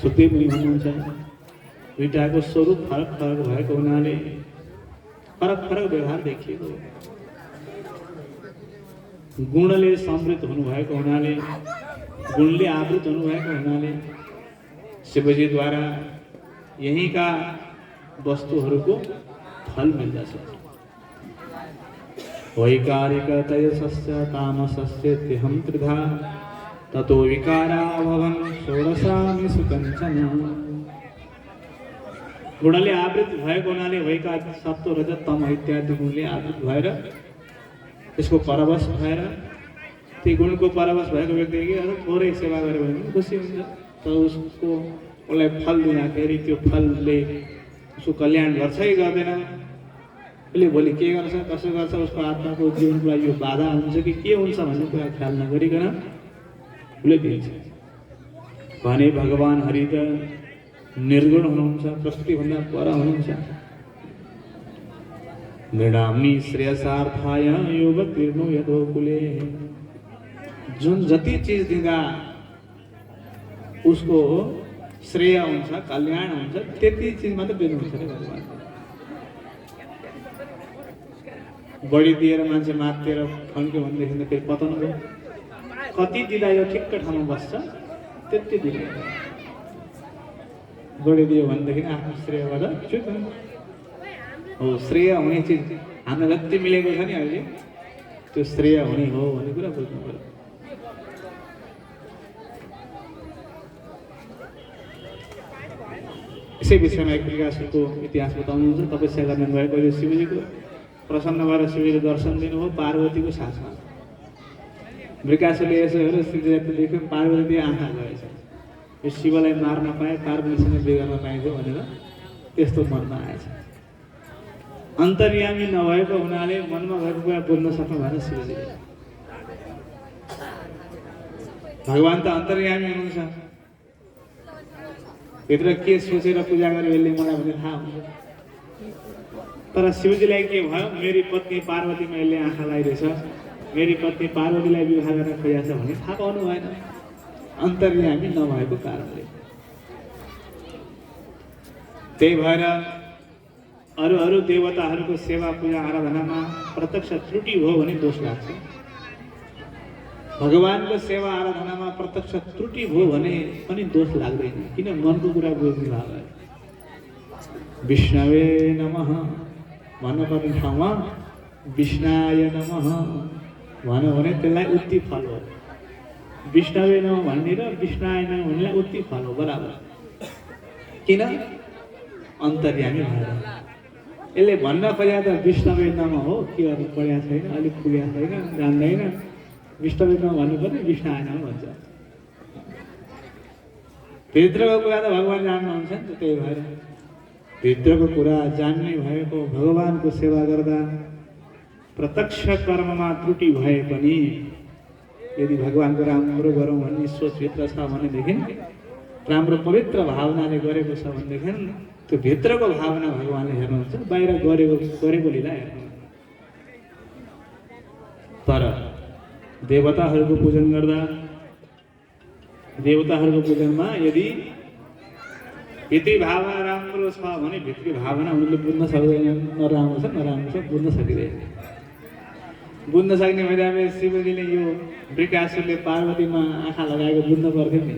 सुखदेव मुनि भन्नुहुन्छ दुईटाको स्वरूप फरक फरक भएको हुनाले फरक फरक व्यवहार देखिएको, गुणले समृद्ध हुनुभएको हुनाले गुणले आवृत हुनुभएको हुनाले शिवजीद्वारा यहीँका वस्तुहरूको फल मिल्दछ। वैकारिकतयसस्य तामसस्य त्यहं त्रिधा ततो विकारा भवन् षोडशामि सुकञ्चन। गुणले आवृत भएको हुनाले वैकारिक सत्व रजत तम इत्यादि गुणले आवृत भएर त्यसको परवश भएर त्यो गुणको परवश भएको व्यक्तिले थोरै सेवा गर्यो भने खुसी हुन्छ, तर उसलाई फल दिँदाखेरि त्यो फलले उसको कल्याण गर्छ कि गर्दैन, उसले भोलि के गर्छ कसो गर्छ, उसको आत्माको जीवनको लागि यो बाधा हुन्छ कि के हुन्छ भन्ने कुरा ख्याल नगरिकन उसले दिन्छ भने भगवान हरि त निर्गुण हुनुहुन्छ, प्रकृतिभन्दा पर हुनुहुन्छ। मृणाम्नि श्रेयसार्थाय योगतीर्णो यदोकुले। जुन जति चिज दिँदा उसको श्रेय हुन्छ कल्याण हुन्छ त्यति चिज मात्र दिनुहुन्छ अरे भगवान। बढी दिएर मान्छे मातेर फन्क्यो भनेदेखि त फेरि पतन भयो। कति दिँदा यो ठिक्क ठाउँमा बस्छ त्यति दिने, बढी दियो भनेदेखि आफ्नो श्रेयबाट चुप हो। श्रेय हुने चिज हाम्रो जति मिलेको छ नि अहिले त्यो श्रेय हुने हो भन्ने कुरा बुझ्नु पर्यो। यसै विषयमा एक वृकासुरको इतिहास बताउनुहुन्छ। तपस्या गर्ने भएको शिवजीको प्रसन्न भएर शिवजीले दर्शन दिनुभयो पार्वतीको साथमा। वृकासुरले यसो हेरेर शिवजीलाई देख्यो पार्वती आँखा गएछ, यो शिवलाई मार्न पाए पार्वतीसँग बिगार्न पाइन्थ्यो भनेर त्यस्तो मनमा आएछ। अन्तर्यामी नभएको हुनाले मनमा भएको कुरा बोल्न सक्नु भएन शिवजीले। भगवान त अन्तर्यामी हुनुहुन्छ, भित्र के सोचेर पूजा गर्यो यसले मलाई भने थाहा हुन्छ। तर शिवजीलाई के भयो, मेरी पत्नी पार्वतीमा यसले आँखा लगाइरहेछ, मेरी पत्नी पार्वतीलाई विवाह गर्न खोजेको छ भने थाहा पाउनु भएन अन्तर्यामी नभएको कारणले। त्यही भएर अरू देवताहरूको सेवा पूजा आराधनामा प्रत्यक्ष त्रुटि हो भने दोष लाग्छ। भगवानको सेवा आराधनामा प्रत्यक्ष त्रुटि भयो भने पनि दोष लाग्दैन, किन मनको कुरा बुझ्नु भएको। विष्णवे नमः भन्नुपर्ने ठाउँमा विष्णाय नमः भन्यो भने त्यसलाई उत्ति फल हो। विष्णवे नमः भन्ने र विष्णाय नमः भन्नेलाई उत्ति फल हो बराबर। किन? अन्तर्यामी भएर। यसले भन्न खोजेको त विष्णवे नमः हो, के गर्नु पढेको छैन, अलिक पुगेको छैन, जान्दैन, विष्णवे नमः भन्नुपर्ने विष्णाय नमः भन्छ। भित्रको कुरा त भगवान जान्नुहुन्छ नि त। त्यही भएर भित्रको कुरा जान्ने भएको भगवानको सेवा गर्दा प्रत्यक्ष कर्ममा त्रुटि भए पनि यदि भगवानको राम्रो गरौँ भन्ने सोचभित्र छ भनेदेखि, राम्रो पवित्र भावनाले गरेको छ भनेदेखि त्यो भित्रको भावना भगवानले हेर्नुहुन्छ, बाहिर गरेको लीला हेर्नुहुन्छ। तर देवताहरूको पूजन गर्दा देवताहरूको पूजनमा यदि भित्री भावना राम्रो छ भने भित्री भावना उनीहरूले बुझ्न सक्दैन, नराम्रो छ बुझ्न सकिँदैन। बुझ्न सक्ने भइदिए शिवजीले यो वृकासुरले पार्वतीमा आँखा लगाएको बुझ्न पर्थ्यो नि।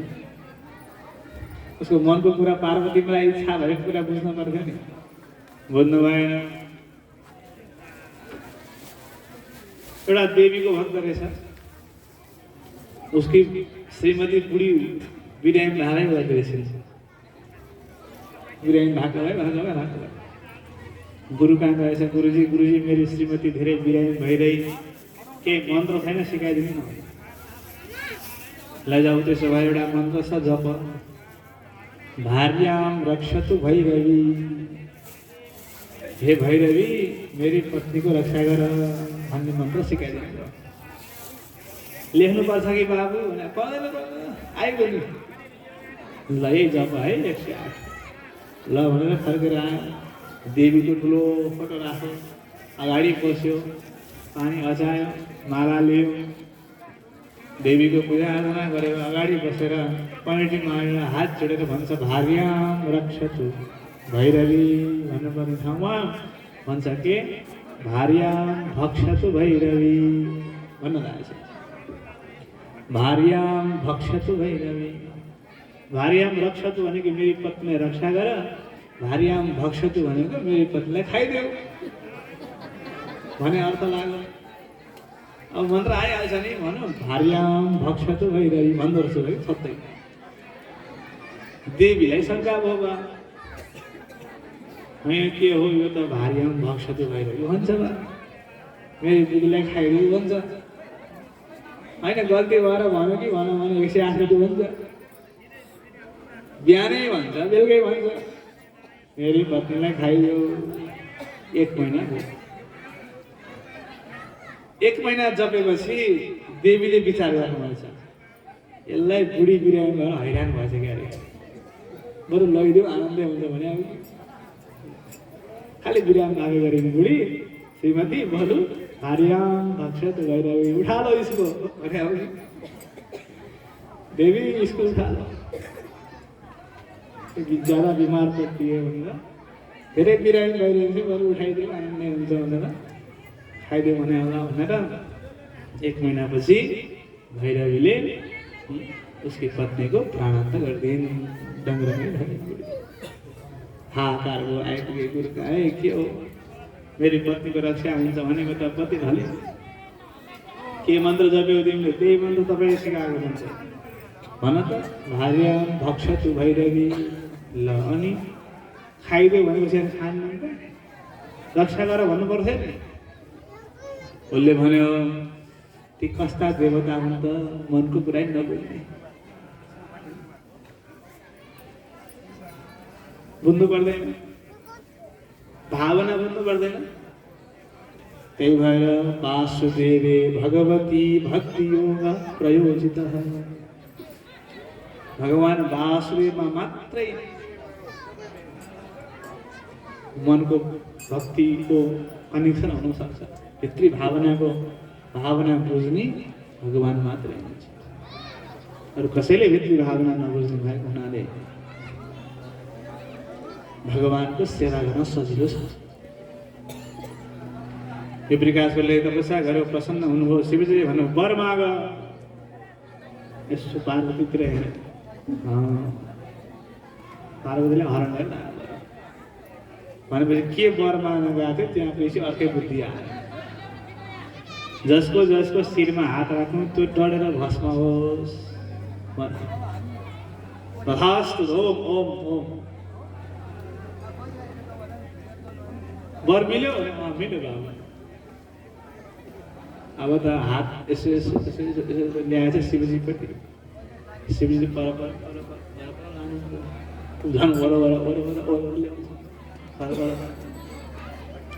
उसको मनको कुरा पार्वतीलाई इच्छा भएको कुरा बुझ्नु पर्थ्यो नि, बुझ्नु भएन। एउटा देवीको भक्त रहेछ, उसकी श्रीमती बुढी बिरामी भागै गर्दै रहेछ। बिरामी भएको गुरु कहाँ गएछ, गुरुजी गुरुजी मेरी श्रीमती धेरै बिरामी भइरही, केही मन्त्र छैन सिकाइदिनु न। लैजाऊ त्यसो भए एउटा मन्त्र छ, जप भार्याम रक्षतु भैरवी, हे भैरवी मेरी पत्नीको रक्षा गर भन्ने मन्त्र सिकाइदिनु। लेख्नुपर्छ कि बाबु भने पर्दैन आइगयो नि, ल यही जप है 108 ल भनेर फर्केर आयो। देवीको ठुलो फोटो राख्यो, अगाडि बस्यो, पानी अचायो, माला लियो, देवीको पूजा आराधना गरेर अगाडि बसेर पनेटीमा हात जोडेर भन्छ भार्याम रक्षतु भैरवी भन्नुपर्ने ठाउँमा भन्छ के भार्याम भक्षतु भैरवी भन्न लागेछ। भार्याम भक्षतु भैरवी, भार्याम रक्षतु भनेको मेरी पत्नीलाई रक्षा गर, भार्याम भक्षतु भनेको मेरी पत्नीलाई खाइदेऊ भने अर्थ लाग्यो। अब मन्त्र आइहाल्छ नि, भनौँ भार्याम भक्षतु भैरवी भन्दो रहेछ है सत्तै। देवीलाई शङ्का भयो बा, के हो यो त भार्याम भक्षतु भैरवी भन्छ बा, मेरी बुढीलाई खाइदेऊ भन्छ होइन। गल्ती भएर भन्यो कि भनौँ भने 108 भन्छ, बिहानै भन्छ बेलुकै भन्छ मेरी पत्नीलाई खाइदेऊ। 1 महिना भयो। 1 महिना जपेपछि देवीले विचार गर्नुभएछ, यसलाई बुढी बिरामी भएर हैरान भएछ क्यारे, बरु लैदेऊ आनन्दै हुन्छ भने अब खालि बिरामी मागे गरेको बुढी श्रीमती बरु भार्याम भक्षतु भैरवी उठा लो इसको भने अब देवी इसको उठा लो, ज्यादा बिमार पड़ती है भनेर धेरै बिरामी भइरहेको थियो, बरु उठाइदियो आनन्दै हुन्छ भनेर खाइदियो भने होला भनेर 1 महिनापछि भैरवीले उसकी पत्नीको प्राणान्त गरिदिन्। डङ्गरमै हाहाकार भयो, आइपुगे गुरु कहाँ के हो मेरी पत्नीको रक्षा हुन्छ भनेको त पति ढले, के मन्त्र जप्यौ तिमीले? त्यही मन्त्र तपाईँले सिकाएको हुन्छ भन त, भार्याम भक्षतु भैरवी। ल अनि खाइदियो भनेपछि खान्न त, रक्षा गर भन्नु पर्थ्यो नि। उसले भन्यो ती कस्ता देवता हुन् त मनको कुरा नबुझ्ने, बुझ्नु पर्दैन, भावना बुझ्नु पर्दैन। त्यही भएर वासुदेवे भगवती भक्ति योग प्रयोजित, भगवान वासुदेवमा मात्रै मनको भक्तिको कनेक्सन हुन सक्छ। भित्री भावना बुझ्ने भगवान मात्रै हुन्छ, अरू कसैले भित्री भावना नबुझ्ने भएको हुनाले भगवानको सेवा गर्न सजिलो छ। यो प्रकाशले तपस्या गर्यो, प्रसन्न हुनुभयो। शिवजीले भन्नु वर माग, यसो पार्वतीतिर हेरे, पार्वतीले हरण गरेर भनेपछि के वर माग्न गएको थियो त्यहाँ पछि अर्कै बुद्धि आयो, जसको शिरमा हात राख्नु त्यो डढेर भस्म होस्। तथास्तु ओम ओम ओम वर मिल्यो मिल्यो बाबु। अब त हात यसो ल्याएछ शिवजीपट्टि, शिवजी पर झन् वरपर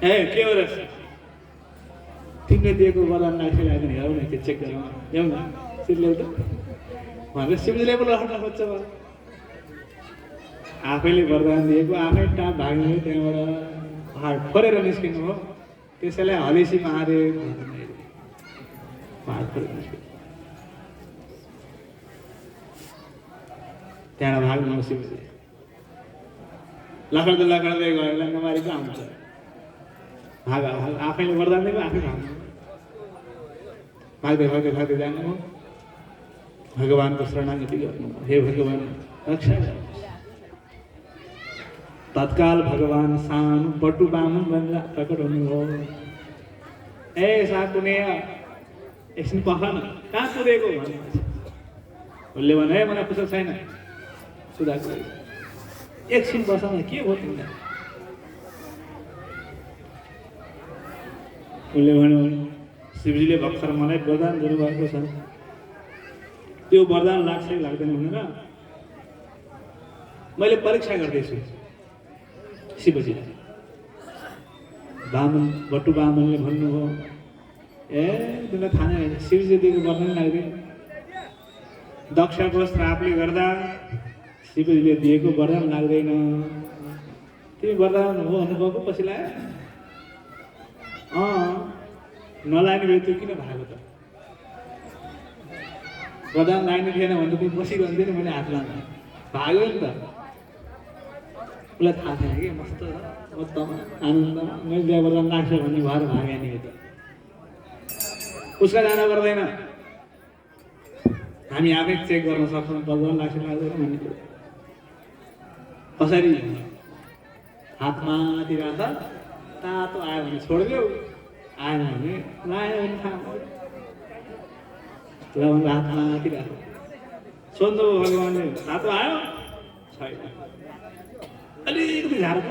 ए के हो रहेछ तिमीले दिएको वरदान राखिरहेको हेरौ न, के चेक गरौँ ल्याउ न शिवले त भनेर शिवजीले पो लड्न खोज्छ। आफैले वरदान दिएको आफै टाप भाग्नु, त्यहाँबाट पहाड फोरेर निस्किनु हो, त्यसैलाई हलेसी महादेव पहाड फोरेर निस्किनु, त्यहाँ भाग्नु हो शिवजी। लखड्दै गयो लङ्गमारीको आउँछ, भाग आफैले वरदान दिएको आफै भाग्नु, भाग्दै जानु हो, भगवानको शरणागति गर्नु। हे भगवान रक्षा गर्नुहोस्, तत्काल भगवान सानो बटु बामन भनेर प्रकट हुनुभयो। ए साकुने एकछिन पख न, कहाँ पुगेको भनेपछि उसले भने मलाई पुछेको छैन सुधाको एकछिन बस न, के हो तिमीलाई? उसले भन्यो शिवजीले भर्खर मलाई वरदान दिनुभएको छ, त्यो वरदान लाग्छ कि लाग्दैन भनेर मैले परीक्षा गर्दैछु शिवजीलाई। बामन बटु बामनले भन्नुभयो ए तिमीलाई थाहा नै होइन, शिवजी दिएको वरदान लाग्दैन। दक्षको श्रापले गर्दा शिवजीले दिएको वरदान लाग्दैन। तिमी वरदान हो अनुभवको पछि लाग्यो? नलाग्ने भए त्यो किन भएको त? वरदान लाग्ने थिएन भने त तिमी बसिरहन्थ्यो नि, मैले हात लाग्दा भाग्यो नि त। उसलाई थाहा थिएन कि मस्त आनन्दमा मैले बिहा वरदान लाग्छ भन्ने भएर भाग्यो नि। त उसका जान गर्दैन, हामी आफै चेक गर्न सक्छौँ वरदान लाग्छ लाग्दैन भन्ने कुरो। कसरी हातमा दिइरहन्छ, तातो आयो भने छोडिदेऊ, आएन भने लायो भने थाहा ल भने हातमा दिइराख। सोध्नु भगवान्ले तातो आयो छैन, अलिकति झार त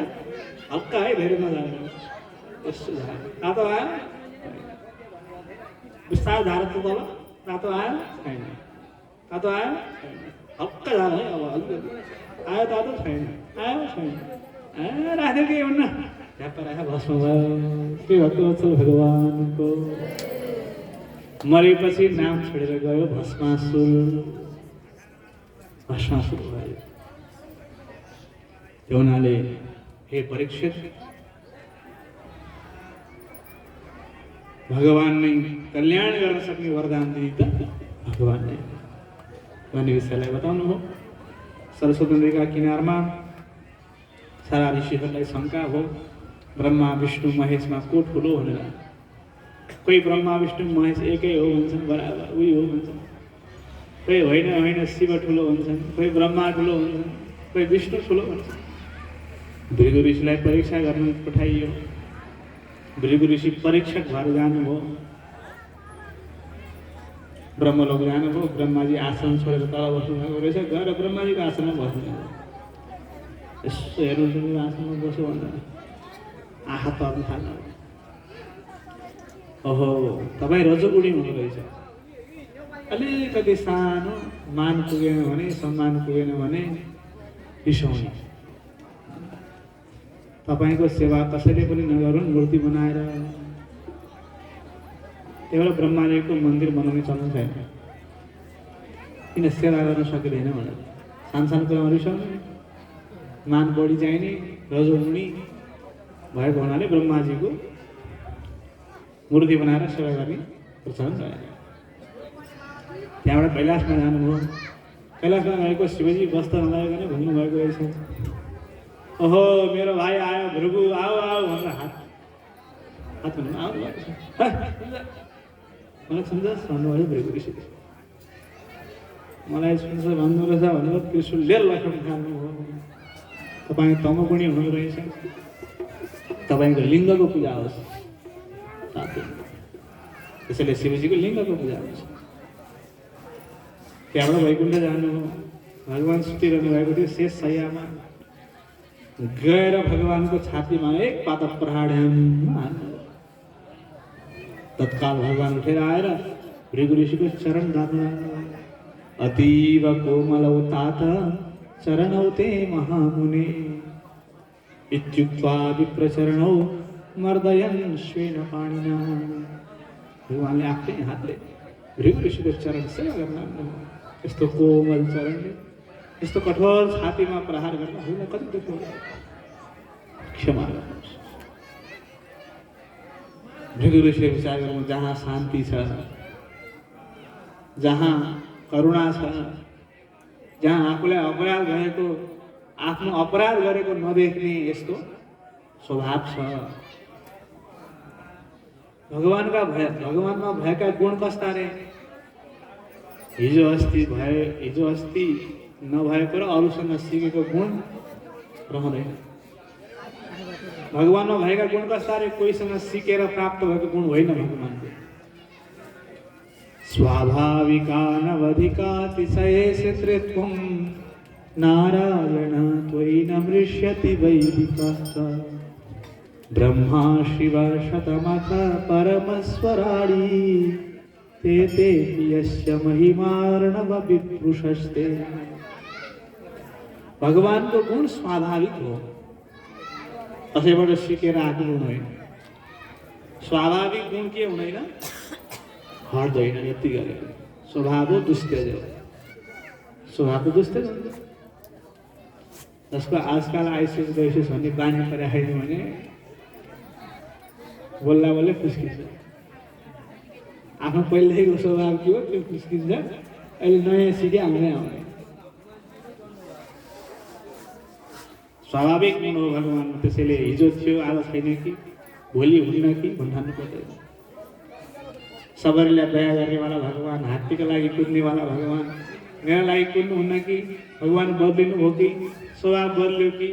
हल्का है, धेरै नझार, यस्तो झार तातो आयो बिस्तार झार त तल तातो आयो छैन, तातो आयो छैन, हल्का झार है। अब अलिकति आयो तातो छैन, आयो छैन, राख्यो के हुन्न, झ्याप्पा राख भस्म भयो। श्री भक्तवत्सल भगवानको मरेपछि नाम छोडेर गयो भस्मासुर, भस्मासुर भयो। त्यो हुनाले हे परीक्षित, भगवान नै कल्याण गर्न सक्ने वरदान दिए त भगवान नै भन्ने विषयलाई बताउनु हो। सरस्वती नदीका किनारमा सारा ऋषिहरूलाई शङ्का हो, ब्रह्मा विष्णु महेशमा को ठुलो भनेर। कोही ब्रह्मा विष्णु महेश एकै हो भन्छन्, बराबर उही हो भन्छन्। कोही होइन होइन शिव ठुलो भन्छन्, कोही ब्रह्मा ठुलो भन्छन्, कोही विष्णु ठुलो भन्छन्। भृगु ऋषिलाई परीक्षा गर्न पठाइयो। भृगु ऋषि परीक्षक भएर जानुभयो, ब्रह्मलोक जानुभयो। ब्रह्माजी आसन छोडेर तल बस्नुभएको रहेछ, गएर ब्रह्माजीको आसनमा बस्नुभयो। यसो हेर्नु आसनमा बस्यो भन्दा आँखा तर्नु थाल्नु, ओहो तपाईँ रजोगुणी हुनुहुँदो रहेछ। अलिकति सानो मान पुगेन भने, सम्मान पुगेन भने रिसाउने। तपाईँको सेवा कसैले पनि नगरून्, मूर्ति बनाएर। त्यही भएर ब्रह्माजीको मन्दिर बनाउने चलन छैन, किन सेवा गर्न सकिँदैन भनेर। सानो कुरामा रिसाउने, मान बढी चाहिने, रजोगुणी भएको हुनाले ब्रह्माजीको मूर्ति बनाएर सेवा गर्ने प्रचलन रहेन। त्यहाँबाट कैलाशमा जानुभयो। कैलाशमा गएको शिवजी वस्त्र नलागिकन घुम्नुभएको रहेछ। ओहो मेरो भाइ आयो भृगु, आऊ आऊ भनेर हात भन्नु आउनु भएको छ। मलाई सुन्छ भन्नुभयो भृगु ऋषिले। मलाई सुन्छ भन्नु रहेछ भनेर त्रिशूलले लखेल्न थाल्नुभयो। तपाईँ तमोगुणी हुनु रहेछ, तपाईँको लिङ्गको पूजा होस् साथै। त्यसैले शिवजीको लिङ्गको पूजा हुन्छ। त्यहाँबाट वैकुण्ठ जानुभयो। भगवान सुतिरहनु भएको थियो शेष शय्यामा। गएर भगवानको छातीमा एक पाता प्रहाड्याम हान्नु। तत्काल भगवान उठेर आएर भृगु ऋषिको चरण धार्नु। अतीव कोमलौ तात चरणौ ते महामुने, इत्युक्त्वा विप्रचरणौ मर्दयन् स्वेन पाणिना। भगवानले आफ्नै हातले भृगु ऋषिको चरण सेवा गर्न। यस्तो कोमल चरणले यस्तो कठोर छातीमा प्रहार गर्न हामीलाई कति दुःख हुन्छ। क्षमा गर्नुहोस्। भृगु ऋषिले विचार गर्नु, जहाँ शान्ति छ, जहाँ करुणा छ, जहाँ आफूलाई अपराध गरेको, आफ्नो अपराध गरेको नदेख्ने यस्तो स्वभाव छ। भगवानमा भएका गुण कस्ता रे? हिजो अस्ति नभएको र अरूसँग सिकेको गुण रहँदैन। भगवानमा भएका गुणका सारे कोहीसँग सिकेर प्राप्त भएको गुण होइन भगवानको। स्वाभाविकानवधिकातिशयेषु त्रित्वं नारायण त्वयि न मृष्यति वैदिकाः। ब्रह्मा शिव शतमख परमस्वराणि ते ते यस्य महिमार्णवविदृशस्ते। भगवानको गुण स्वाभाविक हो, कसैबाट सिकेर आएको गुण होइन। स्वाभाविक गुण के हुँदैन, हट्दैन यति गरेर। स्वभाव हो दुस्तेज हो, स्वभाव तो दुस्तेज हुन्छ। जसको आजकल आइसिस गइसिस भन्ने बानी परिआएन भने बोल्दा बोल्दै फुस्किन्छ। आफ्नो पहिलेको स्वभाव के हो त्यो फुस्किन्छ, अहिले नयाँ सिके आउँदै आउने। स्वाभाविक गुण हो भगवान। त्यसैले हिजो थियो आज छैन कि भोलि हुन्न कि भन्नु पर्दैन। सबैलाई दया गर्नेवाला भगवान, हात्तीको लागि कुद्नेवाला भगवान, मेरा लागि कुद्नुहुन्न कि भगवान बदलिनु हो कि स्वभाव बदल्यो कि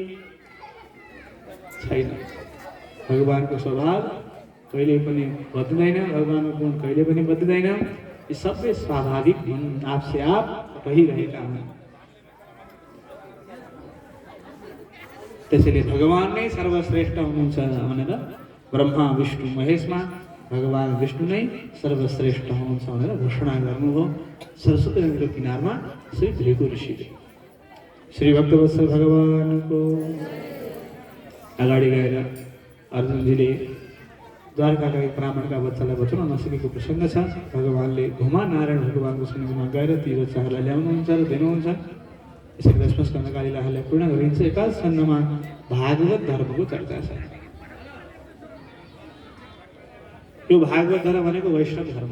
छैन। भगवानको स्वभाव कहिले पनि बदल्दैन, भगवानको गुण कहिले पनि बदल्दैन। यी सबै स्वाभाविक हुन्, आपसे आप रहिरहेका हुन्। त्यसैले भगवान नै सर्वश्रेष्ठ हुनुहुन्छ भनेर ब्रह्मा विष्णु महेशमा भगवान विष्णु नै सर्वश्रेष्ठ हुनुहुन्छ भनेर घोषणा गर्नुभयो सरस्वती नदीको किनारमा श्री भृगु ऋषिले। श्री भक्तवत्सल भगवानको अगाडि गएर अर्जुनजीले द्वारकाका एक ब्राह्मणका बच्चालाई बचाउन नसकेको प्रसङ्ग छ। भगवानले घुमा नारायण भगवानको सन्निधिमा गएर ती बच्चाहरूलाई ल्याउनुहुन्छ र दिनुहुन्छ। यसरी 10 स्कन्धकालीलाई पूर्ण गरिन्छ। 21 स्कन्धमा भागवत धर्मको चर्चा छ। यो भागवत धर्म भनेको वैष्णव धर्म।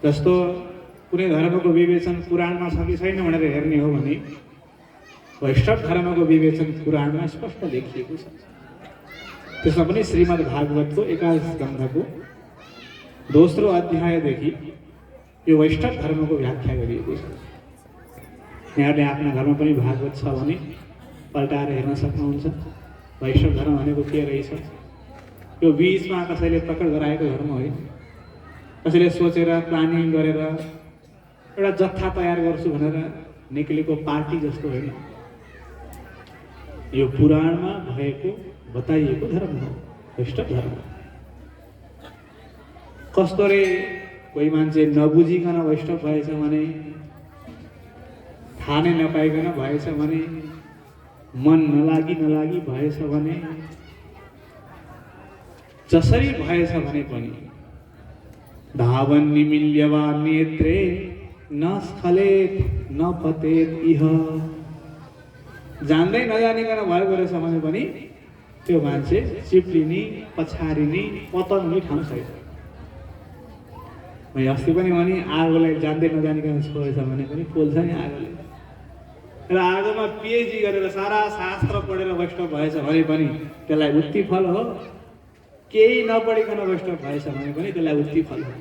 जस्तो कुनै धर्मको विवेचन पुराणमा छ कि छैन भनेर हेर्ने हो भने वैष्णव धर्मको विवेचन पुराणमा स्पष्ट लेखिएको छ। त्यसमा पनि श्रीमद् भागवतको 21 स्कन्धको दोस्रो अध्यायदेखि यो वैष्णव धर्मको व्याख्या गरिएको छ। यहाँले आफ्ना घरमा पनि भागवत छ भने पल्टाएर हेर्न सक्नुहुन्छ। वैष्णव धर्म भनेको के रहेछ। यो बीचमा कसैले प्रकट गराएको धर्म होइन। कसैले सोचेर प्लानिङ गरेर एउटा जत्था तयार गर्छु भनेर निक्लेको पार्टी जस्तो होइन। यो पुराणमा भएको बताइएको धर्म हो, वैष्णव धर्म। कस्तो रे, कोही मान्छे नबुझिकन वैष्णव भएछ भने, थाहा नै नपाइकन भएछ भने, मन नलागी भएछ भने, जसरी भएछ भने पनि धावन निमिल्यवा नेत्रे न स्खलेत न पतेत इह। जान्दै नजानिकन भएको रहेछ भने पनि त्यो मान्छे चिप्लिने, पछारिने, पतन हुने ठाउँ छैन। मैले अस्ति पनि भने आगोलाई जान्दै नजानिकन छोडेछ भने पनि पोल्छ नि आगोले। र आगोमा पिएचडी गरेर सारा शास्त्र पढेर वैष्णव भएछ भने पनि त्यसलाई उत्ति फल हो। केही नपढिकन वैष्णव भएछ भने पनि त्यसलाई उत्ति फल हो।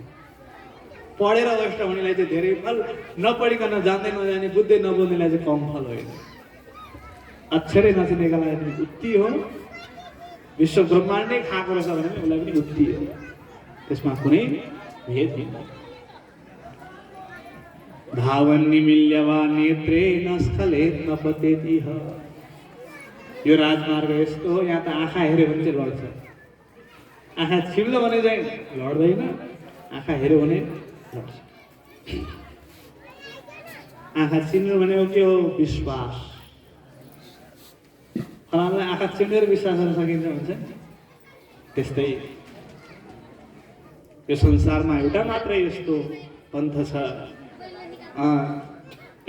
पढेर वैष्णव हुनेलाई चाहिँ धेरै फल, नपढिकन जान्दै नजाने बुझ्दै नबुझ्नेलाई चाहिँ कम फल होइन। अक्षरै नचिनेका लागि पनि उत्ति हो। विश्व ब्रह्माण्ड नै खाएको रहेछ भने पनि उसलाई पनि उत्ति हो। त्यसमा कुनै भेद होइन। धावन निमिल्यवा नेत्रे न स्खलेत न पतेत इह। यो राजमार्ग यस्तो हो, यहाँ त आँखा हेऱ्यो भने चाहिँ लड्छ। आँखा छिल्लो भने चाहिँ लड्दैन, आँखा हेऱ्यो भने लड्छ। आँखा चिन्नु भनेको के हो, विश्वास। फलानालाई आँखा चिनेर विश्वास गर्न सकिन्छ भन्छ। त्यस्तै यो संसारमा एउटा मात्रै यस्तो पन्थ छ,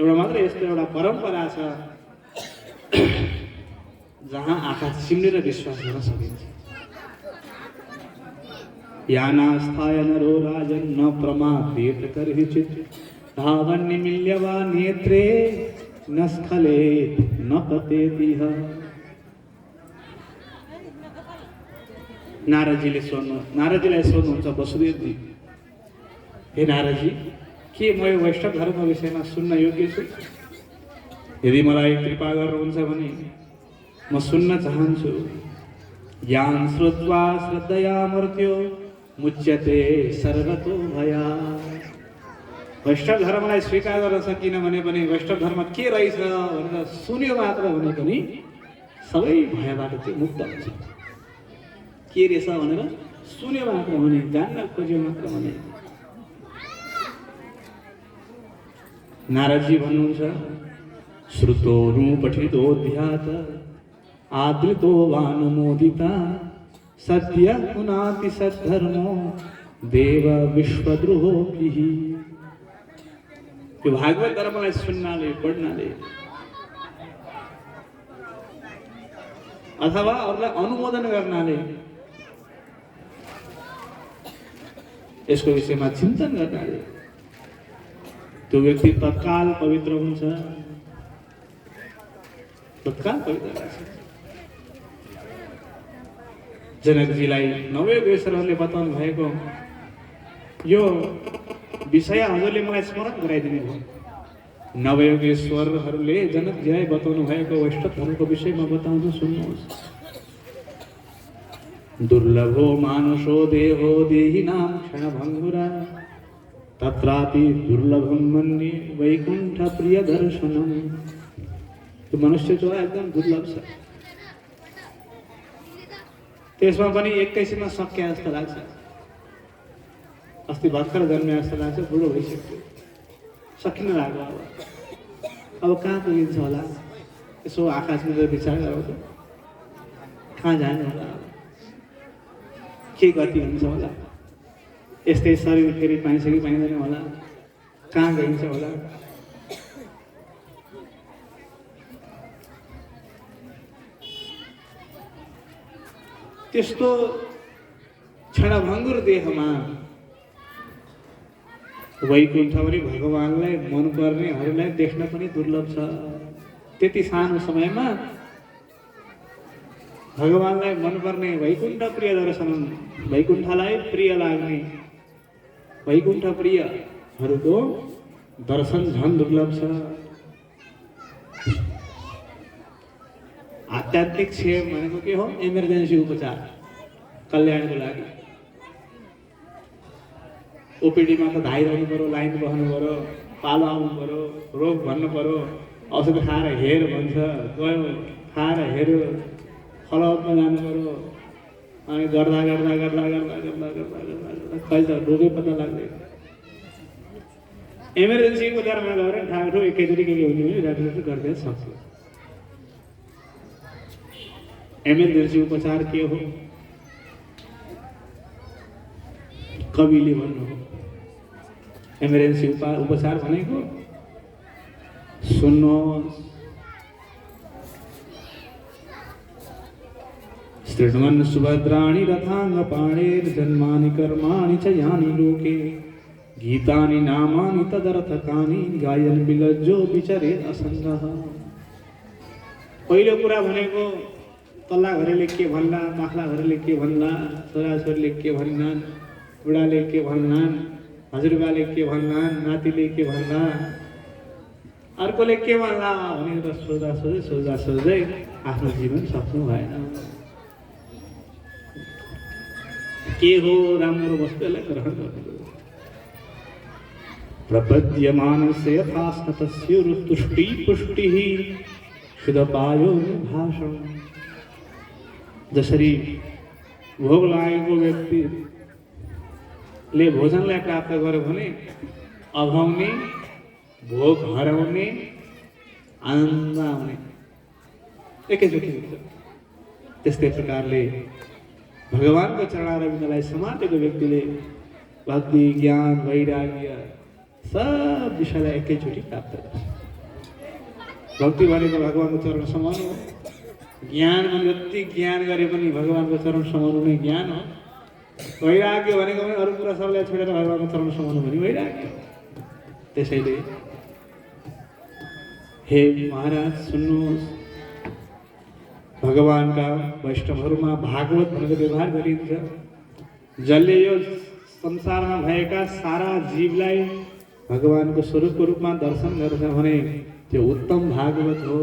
एउटा मात्रै यस्तो एउटा परम्परा छ जहाँ आँखा चिनेर विश्वास गर्न सकिन्छ। यानास्थाय नरो राजन न प्रमादेत कर्हिचित् धावन निमिल्यवा नेत्रे न स्खलेत न पतेत इह। नारदजीले सोध्नुहुन्छ वसुदेवजी, हे नारदजी, के म यो वैष्णव धर्मको विषयमा सुन्न योग्य छु? यदि मलाई कृपा गर्नुहुन्छ भने म सुन्न चाहन्छु। ज्ञान श्रुत्वा श्रद्धया मर्त्यो मुच्यते सर्वतो भया। वैष्णव धर्मलाई स्वीकार गर्न सकिन भने पनि वैष्णव धर्म के रहेछ भनेर सुन्यो मात्र भने पनि सबै भयबाट चाहिँ मुक्त हुन्छ। के रहेछ भनेर सुन्यो मात्र भने, जान्न खोज्यो मात्र भने। नारदजी भन्नुहुन्छ श्रुतो पठितो ध्यात आदृतो वानुमोदिता सत्य पुनाति सद्धर्मो देव विश्वद्रोहोभिः। यो भागवत धर्मलाई सुन्नाले पढ्नाले अथवा अरूलाई अनुमोदन गर्नाले, यसको विषयमा चिन्तन गर्नाले त्यो व्यक्ति तत्काल पवित्र हुन्छ, तत्काल पवित्र हुन्छ। जनकजीलाई नवयोगेश्वरहरूले बताउनु भएको यो विषय हजुरले मलाई स्मरण गराइदिनु भयो। नवयोगेश्वरहरूले जनकजीलाई बताउनु भएको वैष्णव धर्मको विषयमा बताउँछु, सुन्नुहोस्। दुर्लभो मानुषो देहो देहिनां क्षणभङ्गुरा तत्रापि दुर्लभं मन्ये वैकुण्ठ प्रिय दर्शनम्। त्यो मनुष्य जो एकदम दुर्लभ छ, त्यसमा पनि एकैछिनमा सकिया जस्तो लाग्छ। अस्ति भर्खर जन्मे जस्तो लाग्छ, बुढो भइसक्यो, सकिन लाग्यो। अब कहाँ पुगिन्छ होला? यसो आकाशमा विचार गरौँ त, कहाँ जाने होला? के गति हुन्छ होला? यस्तै शरीर फेरि पाइन्छ कि पाइँदैन होला? कहाँ गइन्छ होला? त्यस्तो क्षणभङ्गुर देहमा वैकुण्ठ पनि भगवानलाई मनपर्नेहरूलाई देख्न पनि दुर्लभ छ। त्यति सानो समयमा भगवानलाई मनपर्ने वैकुण्ठ प्रिय दर्शन, वैकुण्ठलाई प्रिय लाग्ने वैकुण्ठ प्रियहरूको दर्शन झन् दुर्लभ छ। आध्यात्मिक क्षेम भनेको के हो? इमर्जेन्सी उपचार, कल्याणको लागि। ओपिडीमा त धाइरहनु पर्यो, लाइन बस्नु पर्यो, पालो आउनु पर्यो, रोग भन्नु पर्यो, औषध खाएर हेर भन्छ, गयो खाएर हेऱ्यो, फलोअपमा जानु पर्यो। अनि गर्दा गर्दा गर्दा गर्दा गर्दा गर्दा गर्दा खै त रोगै पत्ता लाग्दैन। इमर्जेन्सी उपचारमा गएर डाक्टर एकैचोटि के हुने भने डाक्टरले गरिदिन सक्छ। इमर्जेन्सी उपचार के हो? कविले भन्नु हो इमर्जेन्सी उपचार भनेको सुन्नुहोस्। शृण्वन् सुभद्राणि रथाङ्गपाणेर्जन्मानि कर्माणि च यानि लोके गीतानि नामानि तदर्थकानि गायन् विलज्जो विचरेत् असङ्गः। पहिलो कुरा भनेको तल्ला घरले के भन्ला, माथला घरले के भन्ला, छोराछोरीले के भन्लान्, बुढाले के भन्लान्, हजुरबाले के भन्लान्, नातिले के भन्ला, अर्कोले के भन्ला भनेर सोच्दा सोच्दै सोच्दा सोच्दै आफ्नो जीवन सक्नु भएन। के हो राम्रो वस्तुलाई ग्रहण गर्नु। प्रपद्यमानस्य यथास्नतस्य तुष्टि पुष्टिः शुद्धपायो भाषण। जसरी भोग लागेको व्यक्तिले भोजनलाई प्राप्त गर्यो भने अभाउने, भोग हराउने, आनन्द आउने एकैचोटि हुन्छ। त्यस्तै प्रकारले भगवानको चरणारविन्दलाई समातेको व्यक्तिले भक्ति, ज्ञान, वैराग्य सब विषयलाई एकैचोटि प्राप्त गर्छ। भक्ति भनेको भगवानको चरण समाउनु हो। ज्ञान भने जति ज्ञान गरे पनि भगवानको चरण समाउनु नै ज्ञान हो। वैराग्य भनेको पनि अरू कुरा सबैलाई छोडेर भगवानको चरण समाउनु भने वैराग्य हो। त्यसैले हे महाराज सुन्नुहोस्, भगवानका वैष्णवहरूमा भागवत भनेको व्यवहार गरिन्छ। जसले यो संसारमा भएका सारा जीवलाई भगवानको स्वरूपको रूपमा दर्शन गर्छ भने त्यो उत्तम भागवत हो।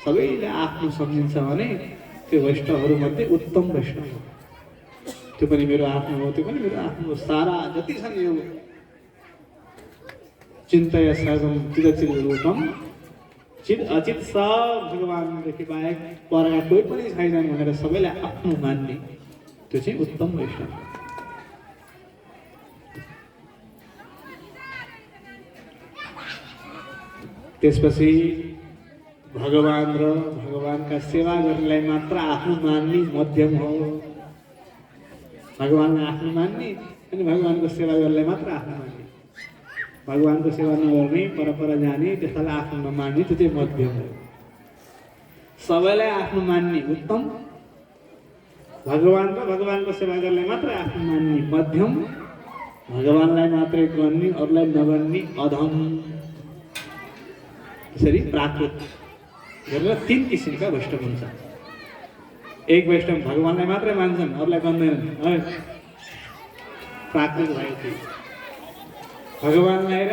सबैले आफ्नो सम्झिन्छ भने त्यो वैष्णवहरूमध्ये उत्तम वैष्णव हो। त्यो पनि मेरो आफ्नो हो, त्यो पनि मेरो आफ्नो हो। सारा जति छन् यो चिन्तय सर्वम चिदचित रूपम चित अचित सब भगवानदेखि बाहेक परका कोही पनि छैनन् भनेर सबैलाई आफ्नो मान्ने त्यो चाहिँ उत्तम वैष्णव। त्यसपछि भगवान र भगवानका सेवा गर्नेलाई मात्र आफ्नो मान्ने मध्यम हो। भगवानलाई आफ्नो मान्ने अनि भगवानको सेवा गर्नेलाई मात्र आफ्नो मान्ने। भगवानको सेवा नगर्ने परपर जाने त्यसलाई आफ्नो नमान्ने त्यो चाहिँ मध्यम हो। सबैलाई आफ्नो मान्ने उत्तम, भगवान र भगवानको सेवा गर्नेलाई मात्र आफ्नो मान्ने मध्यम, भगवानलाई मात्रै गर्ने अरूलाई नगर्ने अधम। त्यसरी प्राकृत गरेर 3 किसिमका वैष्णव हुन्छ। एक वैष्णव भगवानलाई मात्रै मान्छन्, अरूलाई मान्दैनन्, है प्राकृत भयो। त्यो भगवानलाई र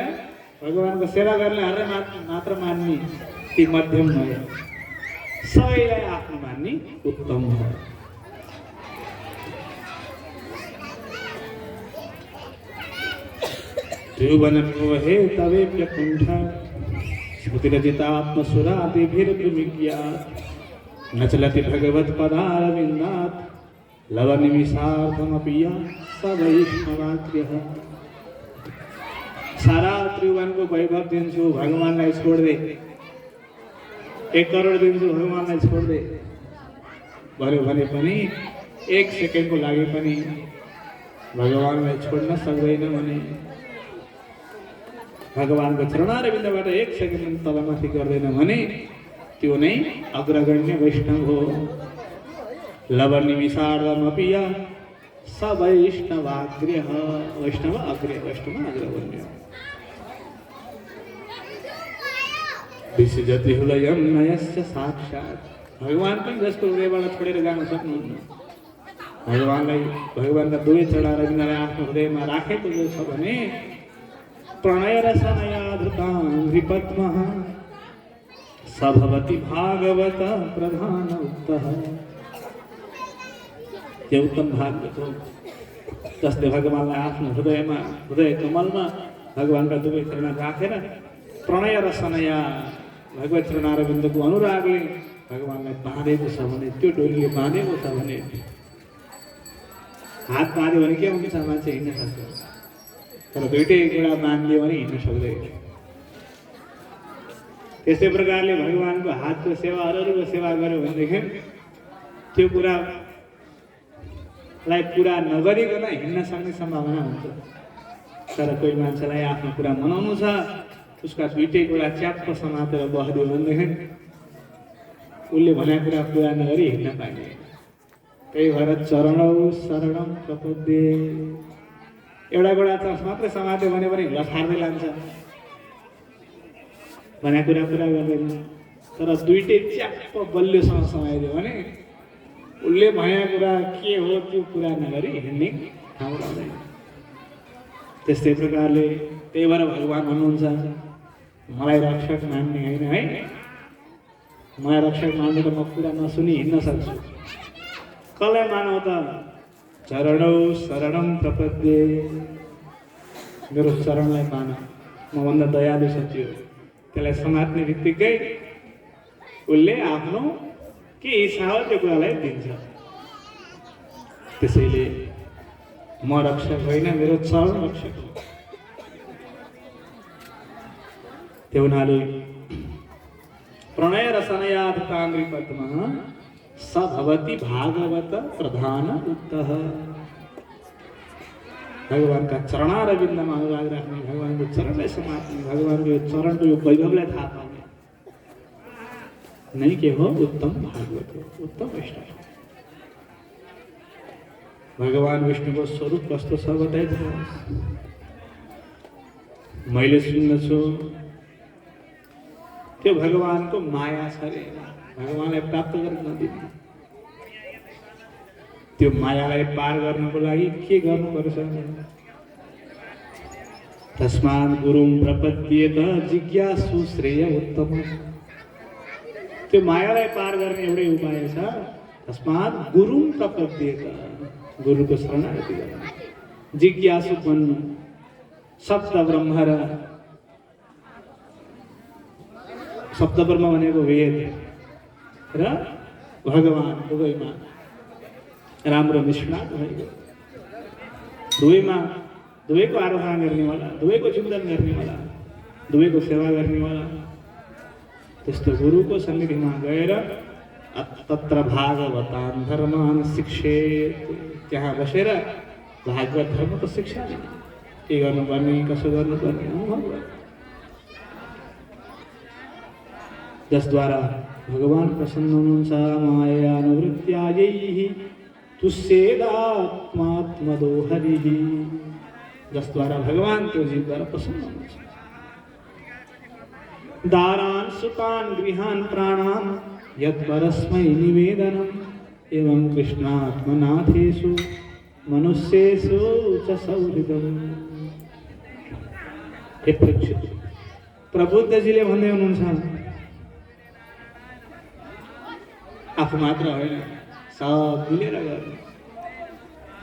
भगवानको सेवा गर्नेहरूलाई मात्र मान्ने ती मध्यम भयो। सबैलाई आफ्नो मान्ने उत्तम हो। त्रिभुवन मोहे तवेप्य कुण्ठ स्मृतिरजितात्मसुरादिभिर्विज्ञात् न चलति भगवत्पदारविन्दात् लवनिमिषार्थमपि स वैष्णवाग्र्यः। सारा त्रिभुवनको वैभव दिन्छु भगवानलाई छोड दे, 1 करोड दिन्छु भगवानलाई छोड दे भन्यो भने पनि 1 सेकेन्डको लागि पनि भगवानलाई छोड्न सक्दैन भने, भगवानको चरणारविन्दबाट 1 सेकेन्ड तलमाथि गर्दैन भने त्यो नै अग्रगण्य वैष्णव हो। लवनिमिषार्धमपि स वैष्णवाग्र्यः। वैष्णव अग्र्य, वैष्णव अग्रगण्य। विसृजति हृदयं नयस्य साक्षात्। भगवान पनि जसको हृदयबाट छोडेर जान सक्नुहुन्न। भगवानलाई, भगवानका 2 चरणारविन्दलाई आफ्नो हृदयमा राखेको जो छ भने प्रणय रसनया धृताङ्घ्रिपद्मः स भवति भागवत प्रधान उक्तः। यो उत्तम भागवत हो जसले भगवानलाई आफ्नो हृदयमा, हृदय कमलमा भगवानका 2 चरण राखेर प्रणय रसनया भगवत चरणारविन्दको अनुरागले भगवानलाई बाँधेको छ भने, त्यो डोरीले बाँधेको छ भने, हात बाँध्यो भने के हुन्छ? मान्छे हिँड्न सक्छ, तर 2टै कुरा बाँधियो भने हिँड्न सक्दैन। त्यस्तै प्रकारले भगवानको हातको सेवा अरूको सेवा गर्यो भनेदेखि त्यो कुरालाई पुरा नगरिकन हिँड्न सक्ने सम्भावना हुन्छ। तर कोही मान्छेलाई आफ्नो कुरा मनाउनु छ, उसका 2टै कुरा च्याप्प समातेर बस्दियो भनेदेखि उसले भनेको कुरा पुरा नगरी हिँड्न पाइने। त्यही भएर चरणौ शरणं प्रपद्ये। एउटा कुरा मात्रै समात्यो भने पनि लथार्दै लान्छ, भनेको कुरा पुरा गर्दैन। तर 2टै च्याप्प बलियोसँग समाइदियो भने उसले भनेको कुरा के हो त्यो पुरा नगरी हिँड्ने ठाउँ रहँदैन। त्यस्तै प्रकारले त्यही भएर भगवान भन्नुहुन्छ मलाई रक्षक मान्ने होइन है, मलाई रक्षक मान्ने त म कुरा नसुनी हिँड्न सक्छु। कसलाई मानौ त? चरणौ शरणं प्रपद्ये। मेरो चरणलाई मान, मभन्दा दयालु छ त्यो। त्यसलाई समात्ने बित्तिकै उसले आफ्नो के इच्छा हो त्यो कुरालाई दिन्छ। त्यसैले म रक्षक होइन, मेरो चरण रक्षक हो। त्यो हुनाले प्रणय रसनया धृताङ्घ्रिपद्मः स भवति भागवत प्रधान उक्तः। भगवानका चरणारविन्दमा अनुराग राख्ने, भगवानको चरणलाई समात्ने, भगवानको यो चरणको यो वैभवलाई थाहा पाउने नै के हो? उत्तम भागवत हो, उत्तम वैष्णव। भगवान विष्णुको स्वरूप कस्तो छ बताइदिनुहोस्। मैले सुन्दछु त्यो भगवानको माया छ रे, भगवानलाई प्राप्त गर्न नदिने। त्यो मायालाई पार गर्नको लागि के गर्नुपर्छ? तस्मात् गुरुं प्रपद्येत जिज्ञासु श्रेय उत्तम। त्यो मायालाई पार गर्ने एउटै उपाय छ, तस्मात् गुरुं प्रपद्येत, गुरुको शरणागति गर्नु, जिज्ञासु बन्नु। शब्द ब्रह्म र शब्द ब्रह्म भनेको वेद र भगवान दुवैमा राम्रो निष्णात भएको, दुवैको आराधना गर्नेवाला, दुवैको चिन्तन गर्नेवाला, दुवैको सेवा गर्नेवाला, त्यस्तो गुरुको सन्निधिमा गएर तत्र भागवतान् धर्मान् शिक्षेत, त्यहाँ बसेर भागवत धर्मको शिक्षा दिने, के गर्नुपर्ने कसो गर्नुपर्ने अनुभव गर्ने, जसद्वारा भगवान प्रसन्न हुनुहुन्छ। मायानुवृत्त्यायैः तुष्येदात्मात्मदो हरिः, जसद्वारा भगवान त्यो जीवद्वारा प्रसन्न हुनुहुन्छ। दारान् सुखान् गृहान् प्राणान् यत्परस्मै निवेदनम् एवं कृष्णात्मनाथेषु मनुष्येषु च सौहृदम्। हे परीक्षित, प्रबुद्धजीले भन्दै हुनुहुन्छ, आफू मात्र होइन, सब मिलेर गर्नु।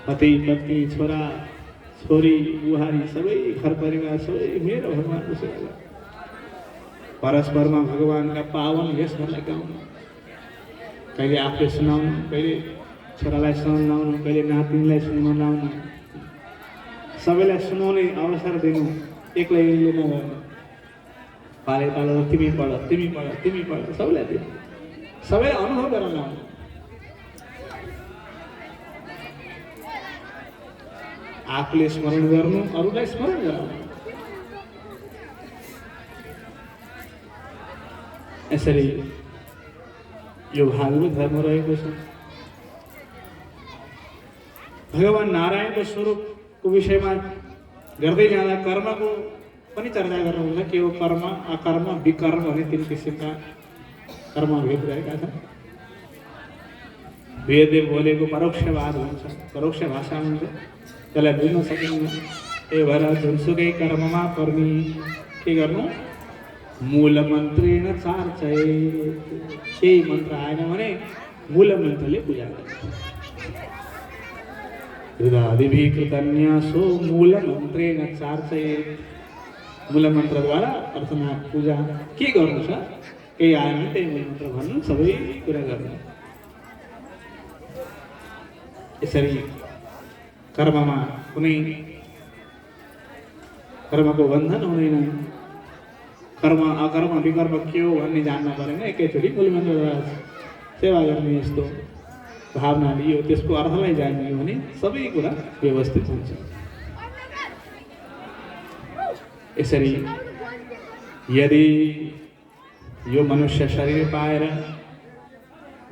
पति पत्नी छोरा छोरी बुहारी सबै घर परिवार सबै मिलेर भगवानको सेवा गर्नु। परस्परमा भगवानका पावन यशहरूलाई गाउनु, कहिले आफूले सुनाउनु, कहिले छोरालाई सुनाउनु, कहिले नातिनीलाई सुनाउनु, सबैलाई सुनाउने अवसर दिनु, एक्लै नगर्नु। पाले पालो तिमी पढ, तिमी पढ, तिमी पढ, सबैलाई दिनु, सबैलाई अनुभव गराउनु। आफूले स्मरण गर्नु, अरूलाई स्मरण गराउनु। यसरी यो भागवत धर्म रहेको छ। भगवान नारायणको स्वरूपको विषयमा गर्दै जाँदा कर्मको पनि चर्चा गर्नुहुन्छ। के हो कर्म, अकर्म, विकर्म भन्ने तीन किसिमका कर्मभेद रहेका छन्। वेदले बोलेको परोक्षवाद हुन्छ, परोक्ष भाषा हुन्छ, त्यसलाई बुझ्न सकिन्न। त्यही भएर जुनसुकै कर्ममा पर्ने के गर्नु, मूल मन्त्रेण चार्चयेत्। केही मन्त्र आएन भने मूल मन्त्रले पूजा गर्नु। हृदयादिभिः कृतन्यासो मूल मन्त्रेण चार्चयेत्। मूल मन्त्रद्वारा प्रार्थना पूजा के गर्नु छ, केही आएन भने त्यही मूल मन्त्र भन्नु, सबै कुरा गर्नु। यसरी कर्ममा कुनै कर्मको बन्धन हुँदैन। कर्म अकर्म विकर्म के हो भन्ने जान्न परेन, एकैचोटि मूल मन्त्रद्वारा सेवा गर्ने यस्तो भावना लियो, त्यसको अर्थलाई जानियो भने सबै कुरा व्यवस्थित हुन्छ। यसरी यदि यो मनुष्य शरीर पाएर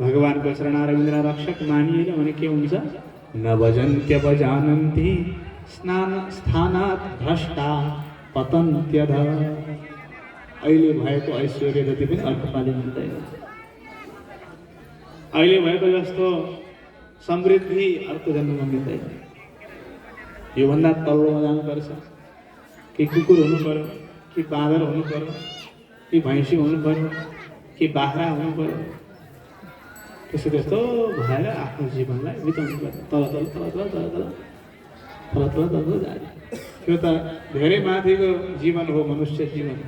भगवानको शरणारविन्द रक्षक मानिएन भने के हुन्छ, न भजन्त्यवजानन्ति स्थानात् भ्रष्टा पतन्त्यध। अहिले भएको ऐश्वर्य जति पनि अल्पकालीन हुँदैन। अहिले भएको जस्तो समृद्धि अर्को जन्ममा मिल्दैन। योभन्दा तल्लोमा जानुपर्छ। कि कुकुर हुनु पर्यो, कि बाँदर हुनु पर्यो, कि भैँसी हुनु पर्यो, कि बाख्रा हुनु पर्यो। त्यस्तो भएर आफ्नो जीवनलाई बिताउनु पर्यो। तल तल तल तल तल तल तल तल तल जाने। त्यो त धेरै माथिको जीवन हो मनुष्य जीवन।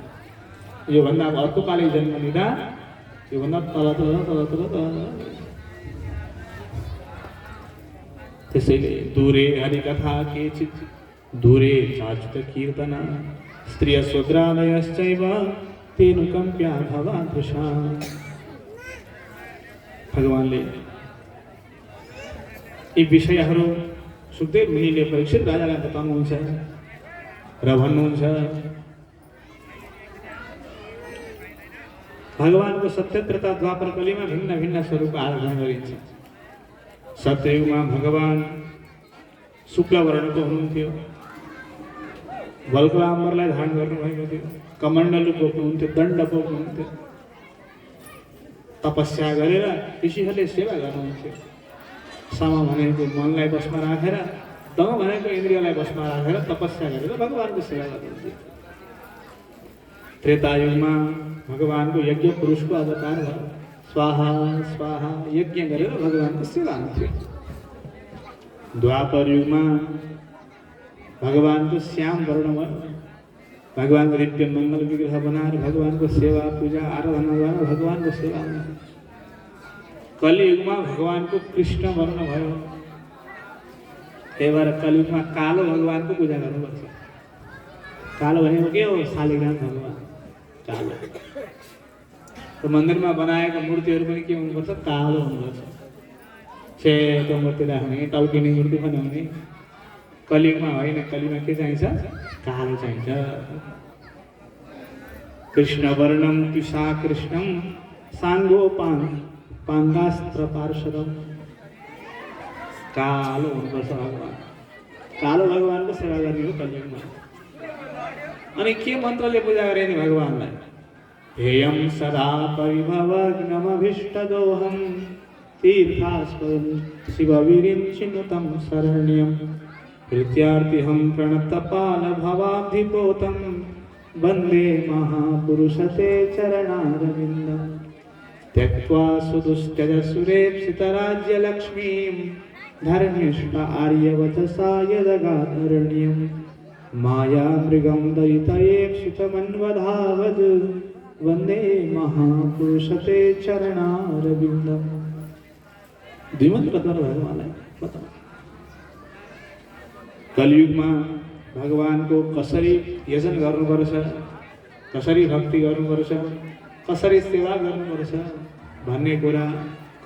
योभन्दा अब अर्कोपालि जन्म लिँदा योभन्दा तल तल तल तल तल। त्यसैले दूरे हरिकथा केचित् दूरे चाच्युत कीर्तन स्त्रिय शूद्रालयश्चैव तेनुकम्प्या भवादृशा। भगवानले यी विषयहरू सुखदेव मुनिले परीक्षित राजालाई बताउनुहुन्छ र भन्नुहुन्छ, भगवानको सत्यत्रता द्वापर कलीमा भिन्न भिन्न स्वरूप आराधना गरिन्छ। सत्ययुगमा भगवान शुक्ल वर्णको हुनुहुन्थ्यो, वल्कलाम्बरलाई धारण गर्नुभएको थियो, कमण्डलु बोक्नुहुन्थ्यो, दण्ड बोक्नुहुन्थ्यो। तपस्या गरेर ऋषिहरूले सेवा गर्नुहुन्थ्यो। सम भनेको मनलाई बसमा राखेर तम भनेको इन्द्रियलाई बसमा राखेर तपस्या गरेर भगवानको सेवा गर्नुहुन्छ। त्रेतायुगमा भगवानको यज्ञ पुरुषको अवतार भयो। स्वाहा स्वाहा यज्ञ गरेर भगवानको सेवा हुन्थ्यो। द्वापर युगमा भगवानको श्याम वर्ण भयो। भगवानको दिव्य मङ्गल विग्रह बनाएर भगवानको सेवा पूजा आराधनाद्वारा भगवानको सेवा हुन्थ्यो। कलियुगमा भगवानको कृष्ण वर्ण भयो। त्यही भएर कलियुगमा कालो भगवानको पूजा गर्नुपर्छ। कालो भनेको के हो? शालिग्राम भगवान कालो। तो मन्दिरमा बनाएका मूर्तिहरू पनि के हुनुपर्छ? कालो हुनुपर्छ। सेतो मूर्ति राख्ने, टल्किने मूर्ति बनाउने। कलियुगमा होइन, कलियुगमा के चाहिन्छ? कालो चाहिन्छ। कृष्ण वर्णम तुषा कृष्णम साङ्गोपाङ पाङ्गास्त्र पार्षदम। कालो हुनुपर्छ भगवान। कालो भगवानको सेवा गर्ने हो कलियुगमा। अनि के मन्त्रले पूजा गरे नि भगवानलाई? हेयं सदा परिभवग्नमभीष्टदोहं तीर्थास्पदं शिववीरिं चिनुतं शरण्यं कृत्यार्तिहं प्रणतपालभवाब्धिपोतं वन्दे महापुरुषते चरणारविन्दम्। त्यक्त्वा सुदुष्टजसुरेप्सितराज्यलक्ष्मीं धर्मिष्ठ आर्यवचसा यदगाधरण्यं मायामृगं दयितयेक्षितमन्वधावद् वन्दे महापुरुषते चरणारविन्दम्। द्विमन्त्रद्वारा भगवानलाई बताऊ। कलियुगमा भगवानको कसरी यजन गर्नुपर्छ, कसरी भक्ति गर्नुपर्छ, कसरी सेवा गर्नुपर्छ भन्ने कुरा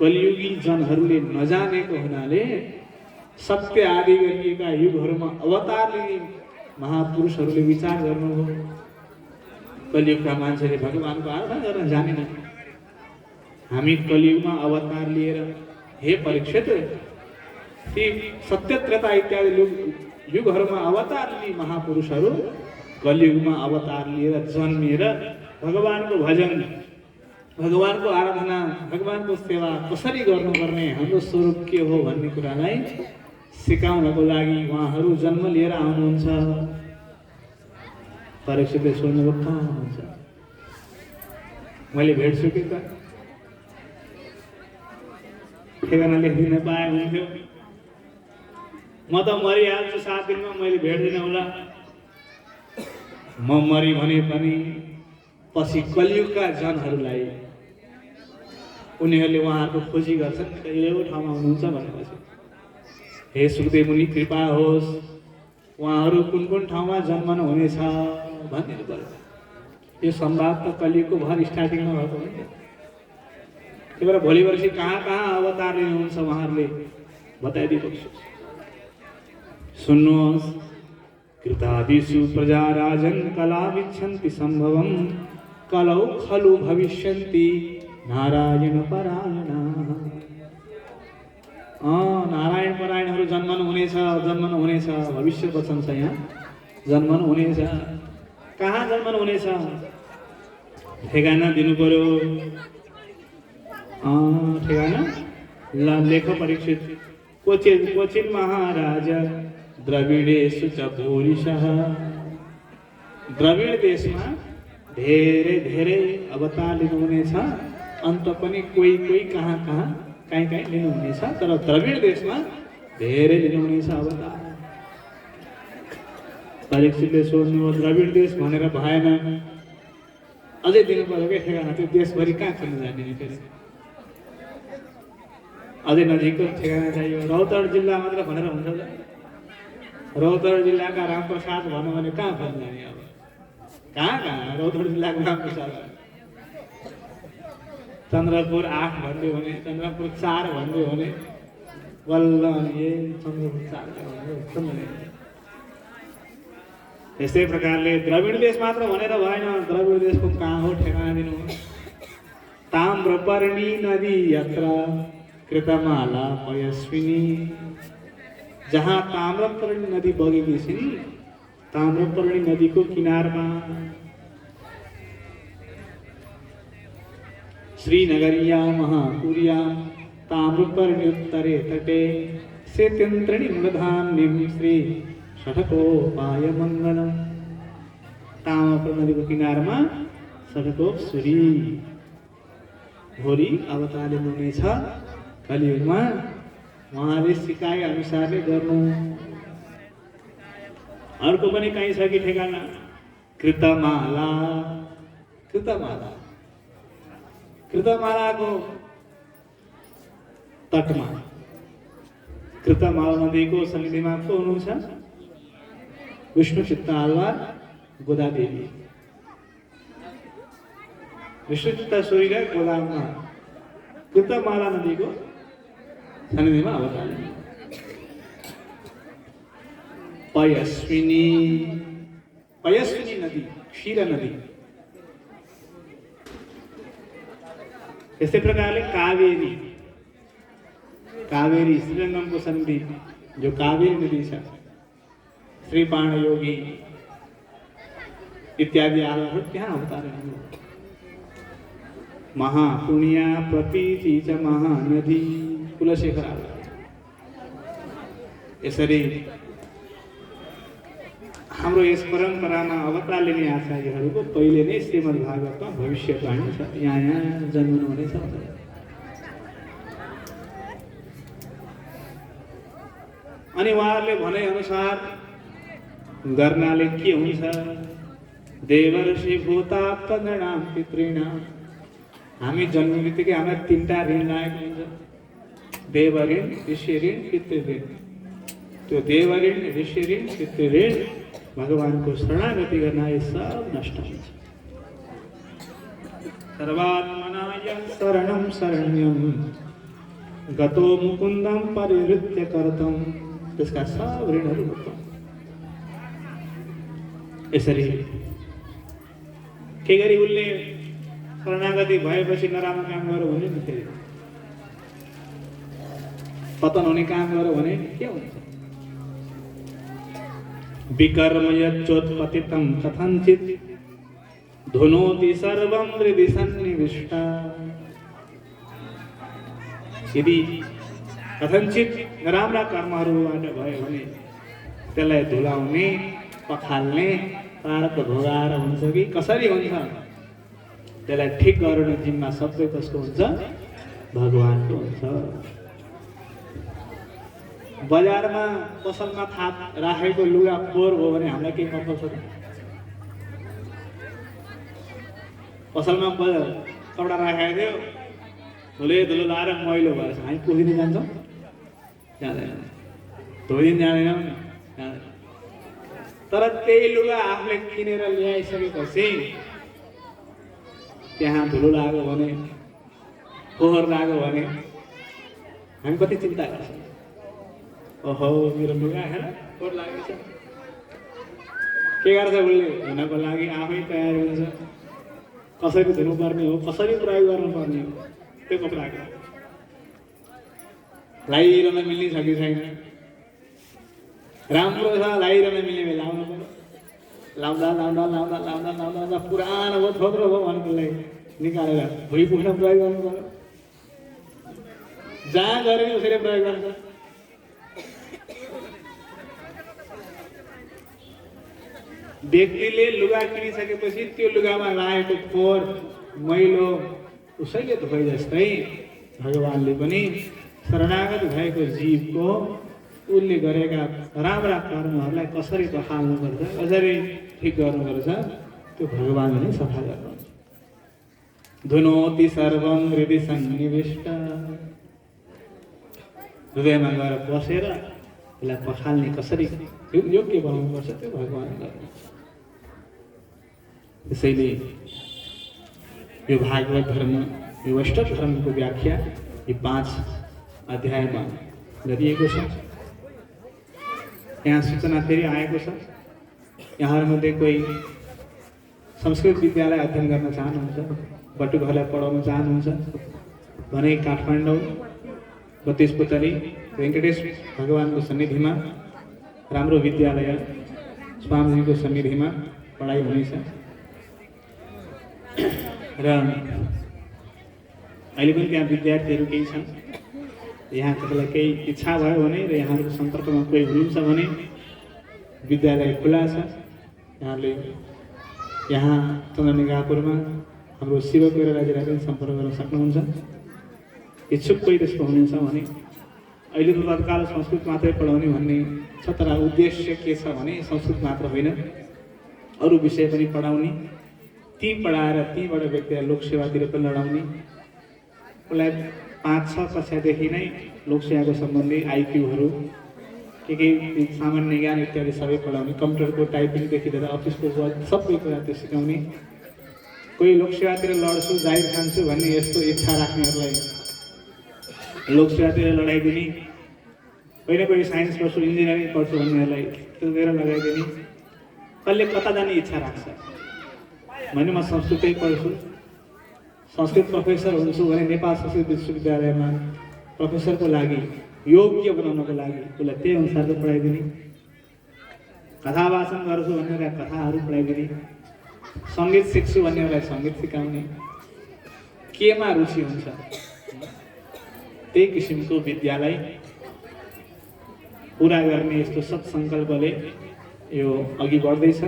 कलियुगी जनहरूले नजानेको हुनाले सत्य आदि गरिएका युगहरूमा अवतार लिने महापुरुषहरूले विचार गर्नुभयो। कलियुगका मान्छेले भगवानको आराधना गर्न जानेनन्। हामी कलियुगमा अवतार लिएर हे परीक्षित, ती सत्य त्रेता इत्यादि युगहरूमा अवतार लिने महापुरुषहरू कलियुगमा अवतार लिएर जन्मिएर भगवानको भजन, भगवानको आराधना, भगवानको सेवा कसरी गर्नुपर्ने, हाम्रो स्वरूप के हो भन्ने कुरालाई सिकाउनको लागि उहाँहरू जन्म लिएर आउनुहुन्छ। परीक्षितले सोध्नुभयो कहाँ हुनुहुन्छ? मैले भेट्छु कि त? ठेगाना लेखिदिन पाए हुन्थ्यो। म त मरिहाल्छु 7 दिनमा, मैले भेट्दिनँ होला। म मरि भने पनि पछि कलियुगका जनहरूलाई उनीहरूले उहाँहरूको खोजी गर्छन् यो ठाउँमा हुनुहुन्छ भनेपछि। हे सुखदेव मुनि कृपा होस्, उहाँहरू कुन कुन ठाउँमा जन्मनु हुनेछ भनिदिनु पर्यो। यो संवाद त कलियुगको भर स्टार्टिङमा भएको हो नि। त्यही भएर भोलि पर्सि कहाँ कहाँ अवतार लिनुहुन्छ उहाँहरूले बताइदिनुपर्छ। सुन्नुहोस्, कृतादिषु प्रजा राजन् कला विच्छन्ति सम्भवं कलौ खलु भविष्यन्ति नारायण परायणाः। नारायण परायणहरू जन्मनु हुनेछ, भविष्य वचन छ यहाँ। जन्मनु हुनेछ, कहाँ जन्मनु हुनेछ? ठेगाना दिनु पर्यो। ठेगाना ल लेख परीक्षित। क्वचित् महाराज द्रविडेषु च भूरिशः। द्रविड देशमा धेरै धेरै अवतार लिनुहुनेछ। अन्त पनि कोही कोही कहाँ कहीँ लिनुहुनेछ, तर द्रविड देशमा धेरै लिनुहुनेछ अवतार। परीक्षितले सोध्नु, द्रविड देश भनेर भएन, अझै दिनु पर्यो क्या ठेगाना। त्यो देशभरि कहाँ खोज्नु जाने नि फेरि? अझै नजिकको ठेगाना चाहियो। रौतहट जिल्ला मात्र भनेर हुन्छ त? रौतहट जिल्लाका रामप्रसाद भनौँ भने कहाँ खोज्नु जाने? अब कहाँ रौतहट जिल्लाको रामप्रसाद? चन्द्रपुर 8 भन्यो भने, चन्द्रपुर 4 भन्यो भने बल्ल चन्द्रपुर 4 भन्यो। यस्तै प्रकारले द्रविड देश मात्र भनेर भएन, द्रविड देशको कहाँ हो ठेगाना दिनु। ताम्रपर्णी नदी यत्र कृतमाला पयस्विनी। जहाँ ताम्रपर्णी नदी बगेकी छिन्, ताम्रपर्णी नदीको किनारमा श्रीनगरिया महापुर्या ताम्रपर्ण्युत्तरे तटे सेत्यन्त्रिणी मृधान्यं श्री षठकोपाय मङ्गलम्। तामापुर नदीको किनारमा षठकोप सूरी भोलि अवतार लिनुहुनेछ कलियुगमा। उहाँले सिकाए अनुसारले गर्नु। अर्को पनि कहीँ छ कि ठेगाना? कृतमाला। कृतमाला कृतमालाको तटमा कृतमाला नदीको सन्निधिमा को हुनुहुन्छ? विष्णु चित्त आलवार गोदादेवी। विष्णु चित्त सूर्यले गोदामा कृतमाला नदीको सन्निधिमा अवतार लिनु। पयस्विनी पयस्विनी नदी क्षीर नदी। यस्तै प्रकारले कावेरी कावेरी श्रीरङ्गमको सन्धि जो कावेरी नदी छ, श्री बाणयोगी इत्यादि आलहरू त्यहाँ अवतार लिनु। महापुण्या प्रतीति च महानदी कुलशेखर आलवार। यसरी हाम्रो यस परम्परामा अवतार लिने आचार्यहरूको पहिले नै श्रीमद् भागवतमा भविष्यवाणी छ। यहाँ जन्मनु हुनेछ। अनि उहाँहरूले भने अनुसार गर्नाले के हुन्छ? देवर्षि भूतात्मगणाम पितृणाम। हामी जन्म बित्तिकै हामीलाई तीनटा ऋण लागेको हुन्छ। देव ऋण, ऋषि ऋण, पितृ ऋण। त्यो देव ऋण, ऋषि ऋण, पितृ ऋण भगवानको शरणागति गर्न यो सब नष्ट हुन्छ। सर्वात्मनाय शरणं शरण्यं गतो मुकुन्दं परिहृत्य कर्तम। त्यसका सब ऋणहरू मुक्त। यसरी के गरी उसले शरणागति भएपछि नराम्रो काम गर्यो भने नि फेरि पतन हुने काम गर्यो भने के हुन्छ? विकर्म यच्चोत्पतितं कथञ्चित् धुनोति सर्वं हृदि सन्निविष्टा। यदि कथञ्चित् नराम्रा कर्महरूबाट भयो भने त्यसलाई धुलाउने, पखाल्ने तारक भोगाएर हुन्छ कि कसरी हुन्छ? त्यसलाई ठिक गर्ने जिम्मा सबै कसको हुन्छ? भगवानको हुन्छ। बजारमा पसलमा थाप राखेको लुगा फोहोर हो भने हामीलाई के मन पर्छ? पसलमा कपडा राखेको थियो, धुलो लाएर मैलो भएछ, हामी पुगिन जान्छौँ? जाँदैन। धोइदिन जाँदैनौँ नि? जाँदैन। तर त्यही लुगा आफूले किनेर ल्याइसकेपछि त्यहाँ धुलो लाग्यो भने, फोहोर लाग्यो भने हामी कति चिन्ता गर्छौँ? ओहो मेरो लुगा हेर फोहोर लागेको छ। के गर्छ उसले? धुनको लागि आफै तयारी हुन्छ। कसरी धुनुपर्ने हो, कसरी प्रयोग गर्नुपर्ने हो त्यो कपडाको लाइरहन मिल्ने छ कि छैन? राम्रो छ, लाइरहन मिल्ने बेला लाउनु पर्यो। लाउँदा लाउँदा लाउँदा लाउँदा लाउँदा लाउँदा पुरानो भयो, थोत्रो भयो भने त्यसलाई निकालेर भुइँ पुग्न प्रयोग गर्नु पर्यो। जहाँ गरे उसैले प्रयोग गर्छ। व्यक्तिले लुगा किनिसकेपछि त्यो लुगामा लागेको फोहोर मैलो उसैले धोए जस्तै भगवानले पनि शरणागत भएको जीवको उसले गरेका राम्रा कर्महरूलाई कसरी बखाल्नुपर्छ, कसरी ठिक गर्नुपर्छ त्यो भगवानले नै सफा गर्नुहुन्छ। धुनोति सर्वं हृदि सन्निविष्ट। हृदयमा गएर बसेर त्यसलाई पखाल्ने कसरी योग्य बनाउनुपर्छ त्यो भगवानले गर्नुहुन्छ। त्यसैले यो भागवत धर्म, यो वैष्णव धर्मको व्याख्या यी 5 अध्यायमा गरिएको छ। यहाँ सूचना फेरि आएको छ। यहाँहरूमध्ये कोही संस्कृत विद्यालय अध्ययन गर्न चाहनुहुन्छ, बटुकहरूलाई पढाउन चाहनुहुन्छ भने काठमाडौँ 32 पोतली वेङ्कटेश भगवानको सन्निधिमा राम्रो विद्यालय स्वामीजीको सन्निधिमा पढाइ हुनेछ। र अहिले पनि त्यहाँ विद्यार्थीहरू केही छन्। यहाँ तपाईँलाई केही इच्छा भयो भने र यहाँहरूको सम्पर्कमा कोही हुनुहुन्छ भने विद्यालय खुला छ। यहाँले यहाँ चन्द्रनिगापुरमा हाम्रो शिव कोइरालाजीलाई पनि सम्पर्क गर्न सक्नुहुन्छ। इच्छुक कोही त्यस्तो हुनुहुन्छ भने अहिले त तत्काल संस्कृत मात्रै पढाउने भन्ने छ, तर उद्देश्य के छ भने संस्कृत मात्र होइन, अरू विषय पनि पढाउने, ती पढाएर तीबाट व्यक्तिलाई लोकसेवातिर पनि लडाउने। उसलाई 5-6 कक्षादेखि नै लोकसेवाको सम्बन्धी आइक्यूहरू के सामान्य ज्ञान इत्यादि सबै पढाउने, कम्प्युटरको टाइपिङदेखि लिएर अफिसको वर्क सबै कुरा त्यो सिकाउने। कोही लोकसेवातिर लड्छु जाहिर खान्छु भन्ने यस्तो इच्छा राख्नेहरूलाई लोकसेवातिर लडाइदिने, कोही साइन्स पढ्छु इन्जिनियरिङ पढ्छु भन्नेहरूलाई त्योतिर लगाइदिने। कसले कता जाने इच्छा राख्छ भने म संस्कृतै पढ्छु, संस्कृत प्रोफेसर हुन्छु भने नेपाल संस्कृत विश्वविद्यालयमा प्रोफेसरको लागि योग्य बनाउनको लागि उसलाई त्यही अनुसारको पढाइदिने। कथा वाचन गर्छु भन्नेलाई कथाहरू पढाइदिने, सङ्गीत सिक्छु भन्नेलाई सङ्गीत सिकाउने। केमा रुचि हुन्छ त्यही किसिमको विद्यालय पुरा गर्ने यस्तो सत्सङ्कल्पले यो अघि बढ्दैछ।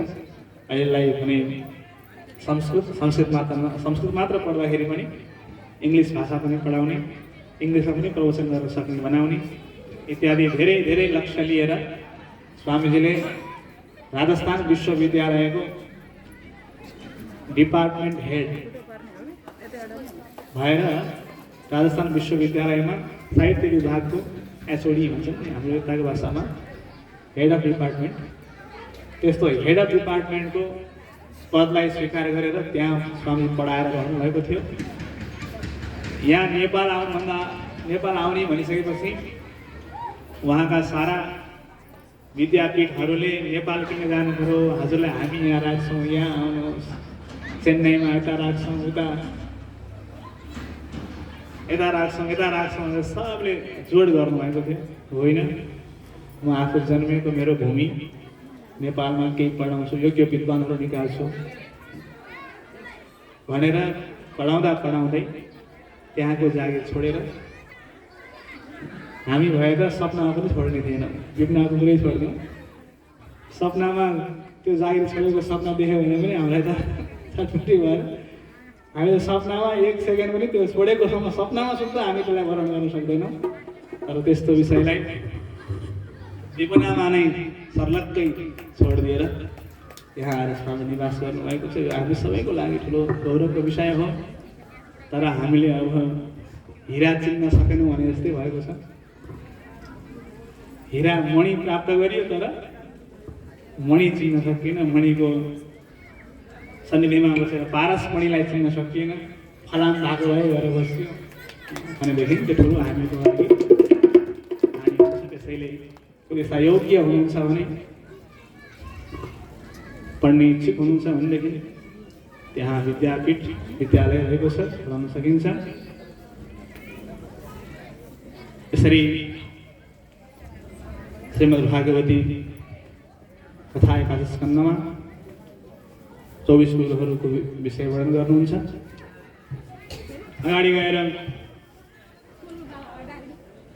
अहिलेलाई भने संस्कृत मात्र पढ्दाखेरि पनि इङ्ग्लिस भाषा पनि पढाउने, इङ्ग्लिसमा पनि प्रवचन गर्न सक्ने बनाउने इत्यादि धेरै धेरै लक्ष्य लिएर स्वामीजीले राजस्थान विश्वविद्यालयको डिपार्टमेन्ट हेड भएर राजस्थान विश्वविद्यालयमा साहित्य विभागको एचओडी भन्छ नि हाम्रो यताको भाषामा, हेड अफ डिपार्टमेन्ट, त्यस्तो हेड अफ डिपार्टमेन्टको पदलाई स्वीकार गरेर त्यहाँ स्वामी पढाएर रहनुभएको थियो। यहाँ नेपाल आउने भनिसकेपछि उहाँका सारा विद्यापीठहरूले नेपाल किन जानु पर्यो, हजुरलाई हामी यहाँ राख्छौँ, यहाँ आउनुहोस्, चेन्नईमा यता राख्छौँ, यता राख्छौँ भनेर सबले जोड गर्नुभएको थियो। होइन, म आफू जन्मेको मेरो भूमि नेपालमा केही पढाउँछु, योग्य विद्वानहरू निकाल्छु भनेर पढाउँदै त्यहाँको जागिर छोडेर हामी भए त सपनामा पनि छोड्ने थिएन, विपनाको कुरै छोड्थ्यौँ। सपनामा त्यो जागिर छोडेको सपना देख्यो भने पनि हामीलाई त छटपट्टि भएर हामी त सपनामा 1 सेकेन्ड पनि त्यो छोडेको सपनामा सुत्दा हामी त्यसलाई वर्णन गर्न सक्दैनौँ। तर त्यस्तो विषयलाई विपनामा नै सर्लक्कै छोडिदिएर यहाँ आएर स्वामी निवास गर्नुभएको छ। यो हामी सबैको लागि ठुलो गौरवको विषय हो। तर हामीले अब हिरा चिन्न सकेनौँ भने जस्तै भएको छ। हिरा मणि प्राप्त गरियो तर मणि चिन्न सकिएन, मणिको सन्निधिमा बसेर पारस मणिलाई चिन्न सकिएन, फलाम भएको भए गएर बस्यो भनेदेखि त्यो ठुलो हामीको लागि हानि हुन्छ। त्यसैले यस्ता योग्य हुनुहुन्छ भने, पढ्ने इच्छुक हुनुहुन्छ भनेदेखि त्यहाँ विद्यालय रहेको छ, पढाउन सकिन्छ। यसरी श्रीमद् भागवती कथा एकादश स्कन्धमा 24 गुरुहरूको विषय वर्णन गर्नुहुन्छ। अगाडि गएर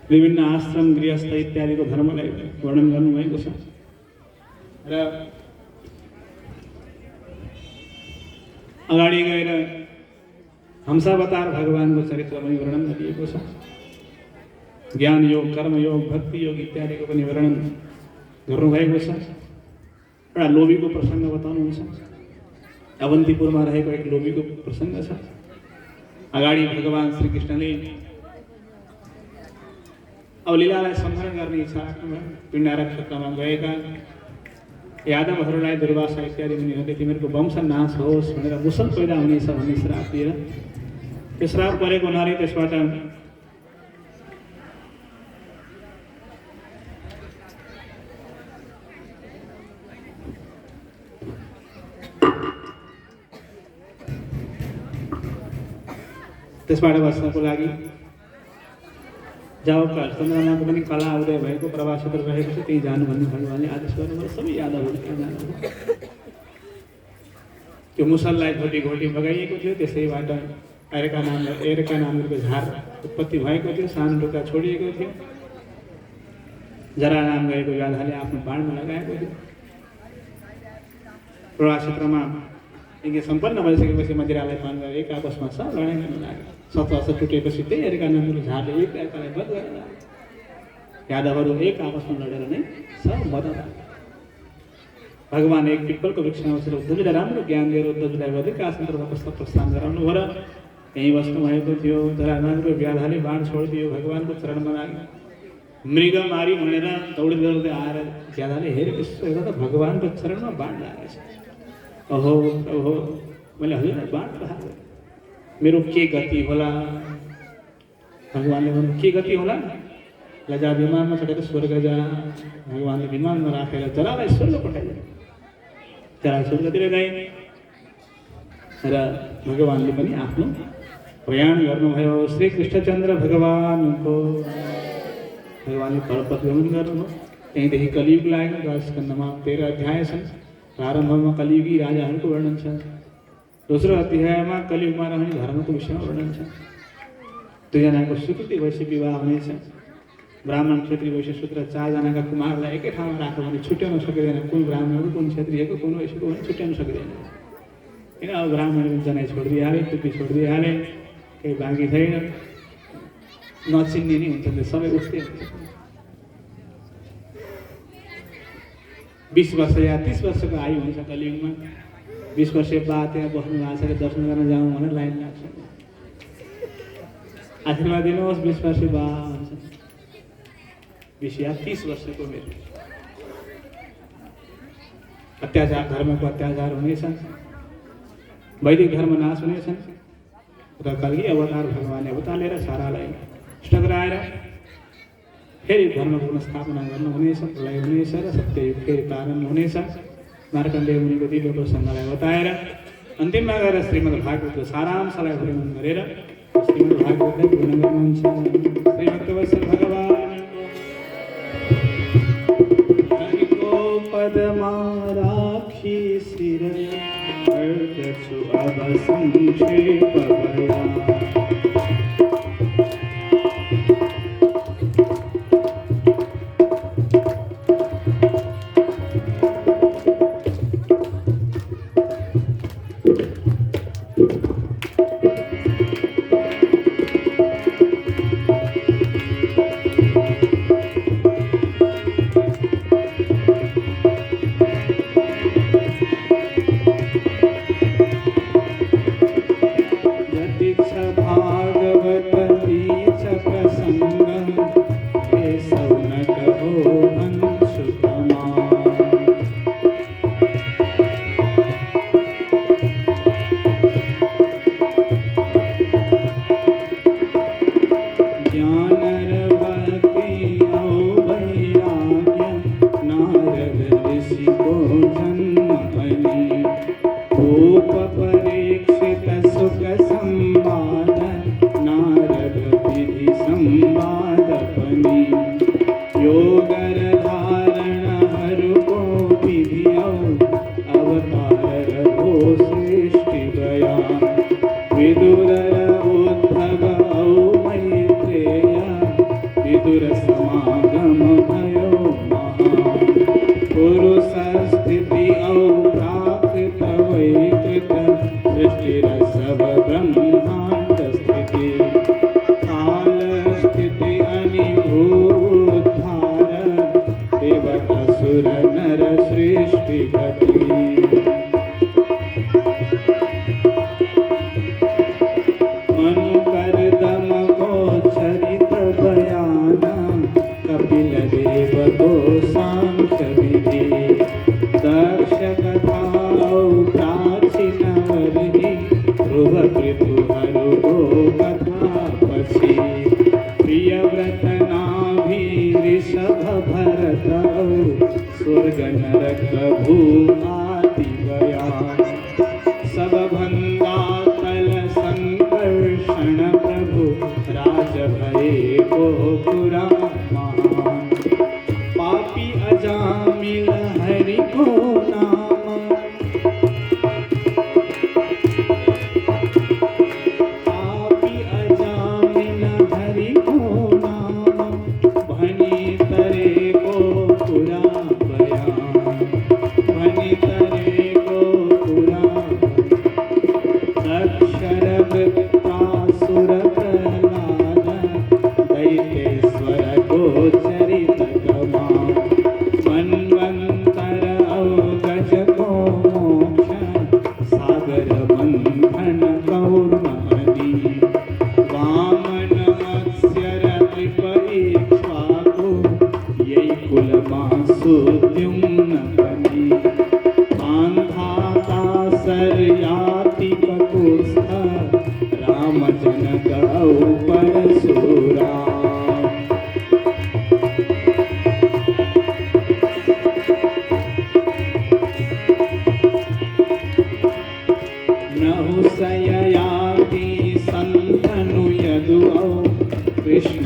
विभिन्न आश्रम गृहस्थ इत्यादिको धर्मलाई वर्णन गर्नुभएको छ र अगाडि गएर हंसावतार भगवानको चरित्र पनि वर्णन गरिएको छ। ज्ञान योग, कर्म योग, भक्ति योग इत्यादिको पनि वर्णन गर्नुभएको छ। एउटा लोभीको प्रसङ्ग बताउनुहुन्छ। अवन्तीपुरमा रहेको एक लोभीको प्रसङ्ग छ। अगाडि भगवान श्रीकृष्णले अब लीलालाई सम्मान गर्ने इच्छा राख्नुभयो। पिण्डारा क्षेत्रमा गएका यादवहरूलाई दुर्वासा इत्यादि मुनिहरूले तिमीहरूको वंश नाश होस् भनेर मुसल पैदा हुनेछ भन्ने श्राप दिएर त्यो श्राप परेको हुनाले त्यसबाट बस्नको लागि जब चन्द्रमाको पनि कला उदय भएको प्रवास क्षेत्र रहेको छ त्यही जानु भन्ने भगवानले आदेश गर्नुभयो। सबै यादवहरू त्यहाँ जानु। त्यो मुसललाई घोटी बगाइएको थियो। त्यसैबाट एरेका नामको झार उत्पत्ति भएको थियो, सानो टुक्रा छोडिएको थियो। जरा नाम गरेको व्याधाले आफ्नो बाणमा लगाएको थियो। प्रवाह क्षेत्रमा यज्ञ सम्पन्न भइसकेपछि मदिरालाई पान गरेर एक आपसमा सब लडाइँ गर्न लाग्यो। 7 वर्ष टुटेपछि त्यही हेरेका नन्दुले झारले एक अर्कालाई वध गर्न लाग्यो। यादवहरू एक आपसमा लडेर नै सब मदन लाग्यो। भगवान एक पिप्पलको वृक्षमा बसेर उद्धवजीलाई राम्रो ज्ञान दिएर उद्धवजीलाई वधिक आसनतर्फ पुस्तक प्रस्थान गराउनु भयो र यहीँ बस्नु भएको थियो। जरानाथको व्याधाले बाण छोडिदियो, भगवानको चरणमा लाग्यो। मृग मारी भनेर दौडी दौड्दै आएर व्याधाले हेरेको हेर्दा त भगवानको चरणमा बाण लागेछ। ओहो ओहो, मैले हजुरलाई बाण प्रहार गरेँ, मेरो के गति होला? भगवानले भन्नु के गति होला? लजा विमानमा चढेर स्वर्ग जा। भगवानले विमानमा राखेर जरालाई स्वर्ग पठाइदिए। जरा स्वर्गतिर गए र भगवानले पनि आफ्नो प्रयाण गर्नुभयो। श्री कृष्णचन्द्र भगवानको भगवानले पर्वत गमन गर्नुभयो। त्यहीँदेखि कलियुग लाग्यो। द्वादशस्कन्धमा 13 अध्याय छन्। प्रारम्भमा कलियुगी राजाहरूको वर्णन छ। दोस्रो अध्यायमा कलियुगमा रहने धर्मको विषयमा वर्णन छ। 2 जनाको स्वीकृति भएपछि विवाह हुनेछ। ब्राह्मण क्षेत्रीय वैश्य शूद्र 4 जनाका कुमारलाई एकै ठाउँमा राख्यो भने छुट्याउन सकिँदैन। कुन ब्राह्मणको, कुन क्षेत्रीयको, कुन वैश्यको भने छुट्याउन सकिँदैन। किन अब ब्राह्मणले जनै छोडिदिइहाले, टुप्पी छोडिदिइहाले, केही बाँकी छैन, नचिन्ने नै हुन्छ, सबै उठ्दै हुन्छ। 20 वर्ष या 30 वर्षको आयु हुन्छ कलियुगमा। 20 वर्ष बाद त्यहाँ बस्नु भएको छ, दर्शन गर्न जाउँ भनेर लाइन लाग्छ। आशीर्वाद दिनुहोस् 20 वर्ष बाद हुन्छ। 20 या 30 वर्षको उमेर। अत्याचार, धर्मको अत्याचार हुनेछन्, वैदिक धर्म नाश हुनेछन् र कल्कि अवतार भगवानले अवतार लिएर सारालाई नष्ट गराएर फेरि धर्मको पुनस्थापना गर्नु हुनेछ, प्रलय हुनेछ र सत्ययुग फेरि प्रारम्भ हुनेछ। मार्कण्डेय मुनिको दिव्य प्रसङ्गलाई बताएर अन्तिममा गएर श्रीमद् भागवतको सारांशलाई वर्णन गरेर श्रीमद् भागवतलाई पूर्ण गर्नुहुन्छ। श्रीमद् भगवान पदमा राखी सिर अर्चु अब संक्षेप भया।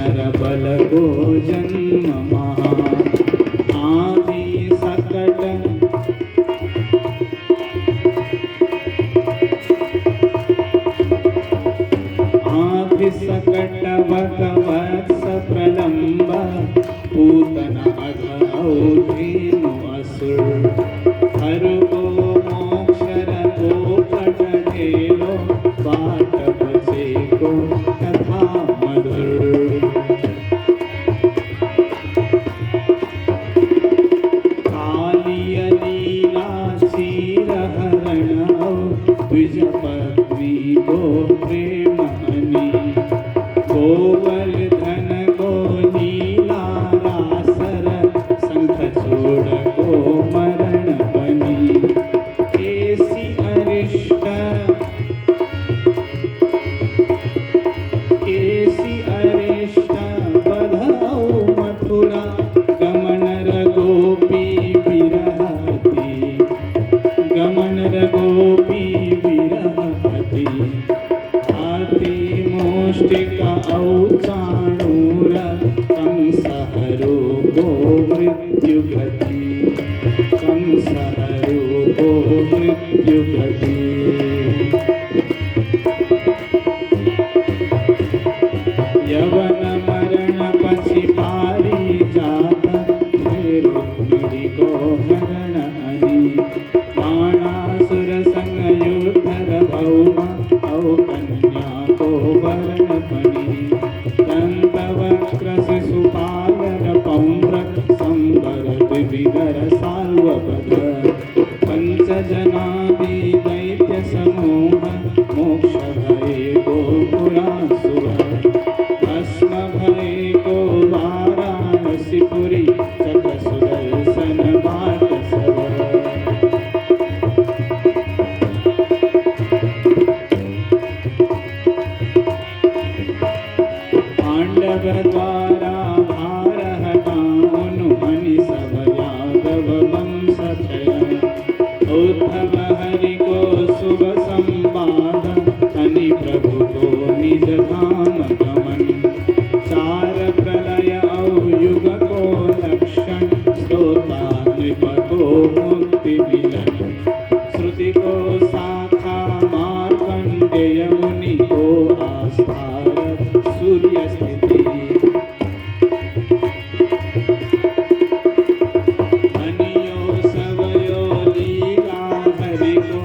नर बल को जन्म महा आदि सकट आदि सकट वत्स प्रलंब पूतना अधौधेनु असुर हर को मोक्षर को पट ढेलो बाट बचे को कथा मधुर कालिय लीला चीर हरण द्विज पत्नी को प्रेम हनी गोवर्धन को लीला रासर शंख छोड़ को मरण बनी केसी अरिष्ट बधाओ मथुरा गमन रघोपी विरहति गमन रघोपी विरहति हाथी मोष्टिका औचाणूर कंसहरो गो मृत्यु गति कंसहरो गो मृत्यु गति यवन मरण पछी पारी जात रुक्मिणी को हरण हनी बाणासुर संग युद्धर भौमा औ कन्या को वरण पनी दंतवक्र शिशुपालर पौम्र संवर विविधर साल्वपद पंचजनादि दैत्य समूह मोक्ष भये गोपुरासुर भस्म भये को वाराणसीपुरी चक सुदर्शन बाट सब पांडव द्वारा भार हटाउनु मणि सब यादव वंश क्षय उद्धव हरि को शुभ संवाद हनि प्रभु को निज धाम गमन चार प्रलय युग को लक्षण श्रोता नृप को मुक्ति मिलन श्रुति को शाखा मार्कंडेय मुनि को आस्था सूर्य स्थिति हनियो सबयो लीला हरि को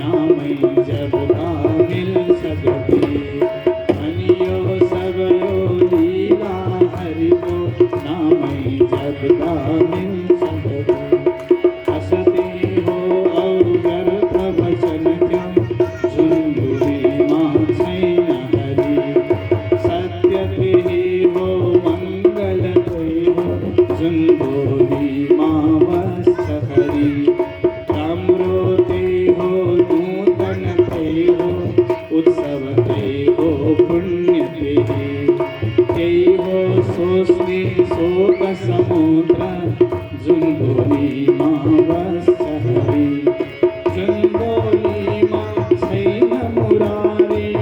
नामई जब मिल सकती हनियो सबयो लीला हरि को नामई जब मिल सकती हसती हो अवगर्थ वचन क्यों झुंझुरी माँ छैन हरि सत्यति हो मंगल हो झुंझुरी माँ वत्स हरि ताम्रोते हो नूतन ते हो उत्सव ते हो पुण्य ते हो सोस्मि शोक समुद्र झुंझुरी माँ वत्स हरि झुंझुरी माँ छैन मुरारी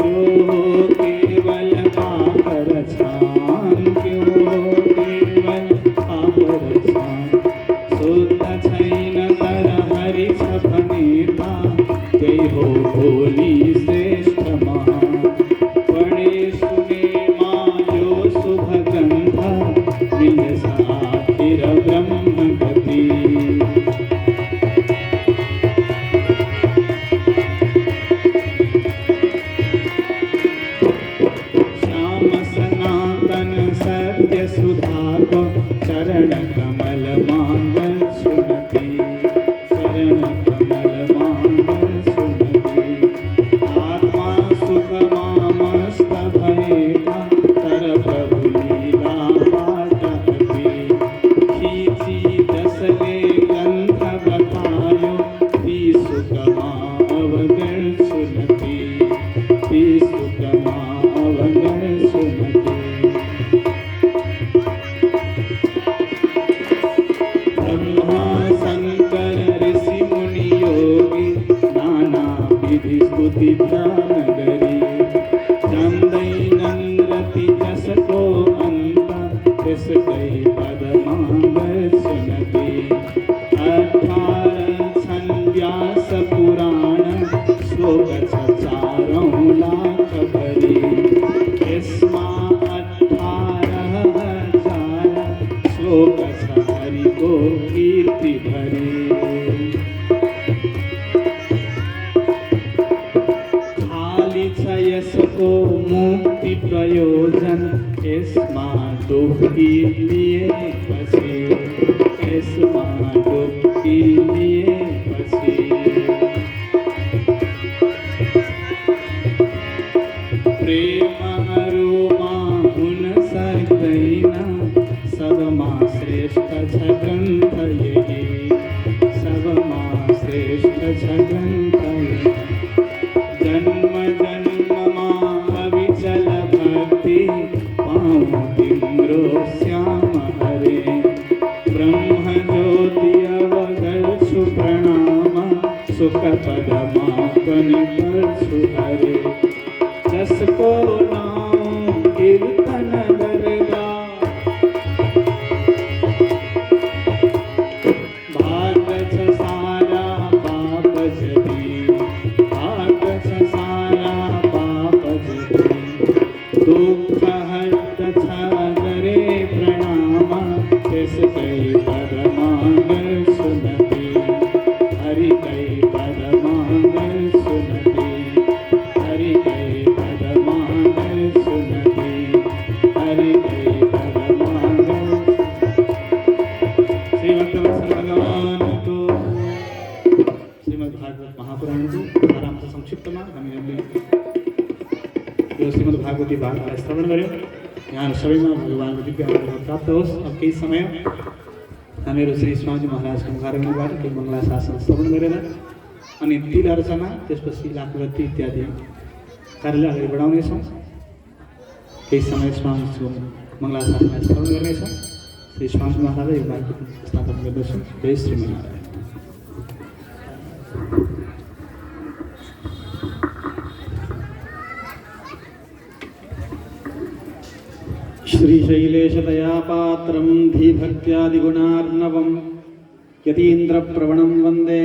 क्यों केवल पापर छान क्यों केवल पापर छान शुद्ध छैन तर हरि छपनेता जय हो भोली श्रेष्ठ महा पढ़े सुने माँ जो शुभ गंध मिल सातिर ब्रह्म गति श्याम सनातन सत्य सुधा को चरण कमल मांगल सुनती चरण कमल मांगल सुनती आत्मा सुख मस्त भयेगा तर प्रभु लीला पाटती खींची दसले गंध बतायो ती सुख अवगण सुनती ती सुख अवगण सुनती कई पदमांग सुनती 18 छंद व्यास पुराण श्लोक 4 लाख भरी इसमा 18,000 श्लोक हरि को कीर्ति भरी खाली यश को मुक्ति प्रयोजन इसमा दुखी लिए बसे इसमा दुखी लिए बसे प्रेम अरुमा गुण सकैना सबमा श्रेष्ठ ग्रंथ यही सबमा श्रेष्ठ ग्रंथ जन्म जन्म अविचल भक्ति पाऊँ तिम्रो श्याम हरे ब्रह्म ज्योति अवगढ़ सुप्रणाम सुख पदमापन करछु हरे जस को नाम कीर्तन दरगा भाग सारा पाप जदी भाग सारा पाप जदी दुख हट छरे प्रणाम तिस कई पदमांग सुनती हरि कई पदमांग सुनती हरि कई पदमांग सुनती हरि कई पदमांग श्रीमद् भगवान को श्रीमद् भागवत महापुराण को आराम से संक्षिप्त में हमें जो श्रीमद् भागवती भाग श्रवण करो यहाँ सभी में भगवान दिव्य प्राप्त हो अब कई समय हमें श्री स्वामी महाराज को मुखारबाट के मंगला शासन श्रवण गरेर अनि तिल अर्चना त्यसपछि लाखवती इत्यादि कार्यलाई अगाडि बढाउनेछौँ केही समय स्वामीको मंगला शासनलाई श्रवण गर्नेछौँ श्री स्वामी महाराजले यो वाक्य स्थापना गर्दछौँ जय श्रीमन्नारायण श्रीशैलेशदयापात्रं धीभक्त्यादिगुणार्णवं यतीन्द्रप्रवणं वन्दे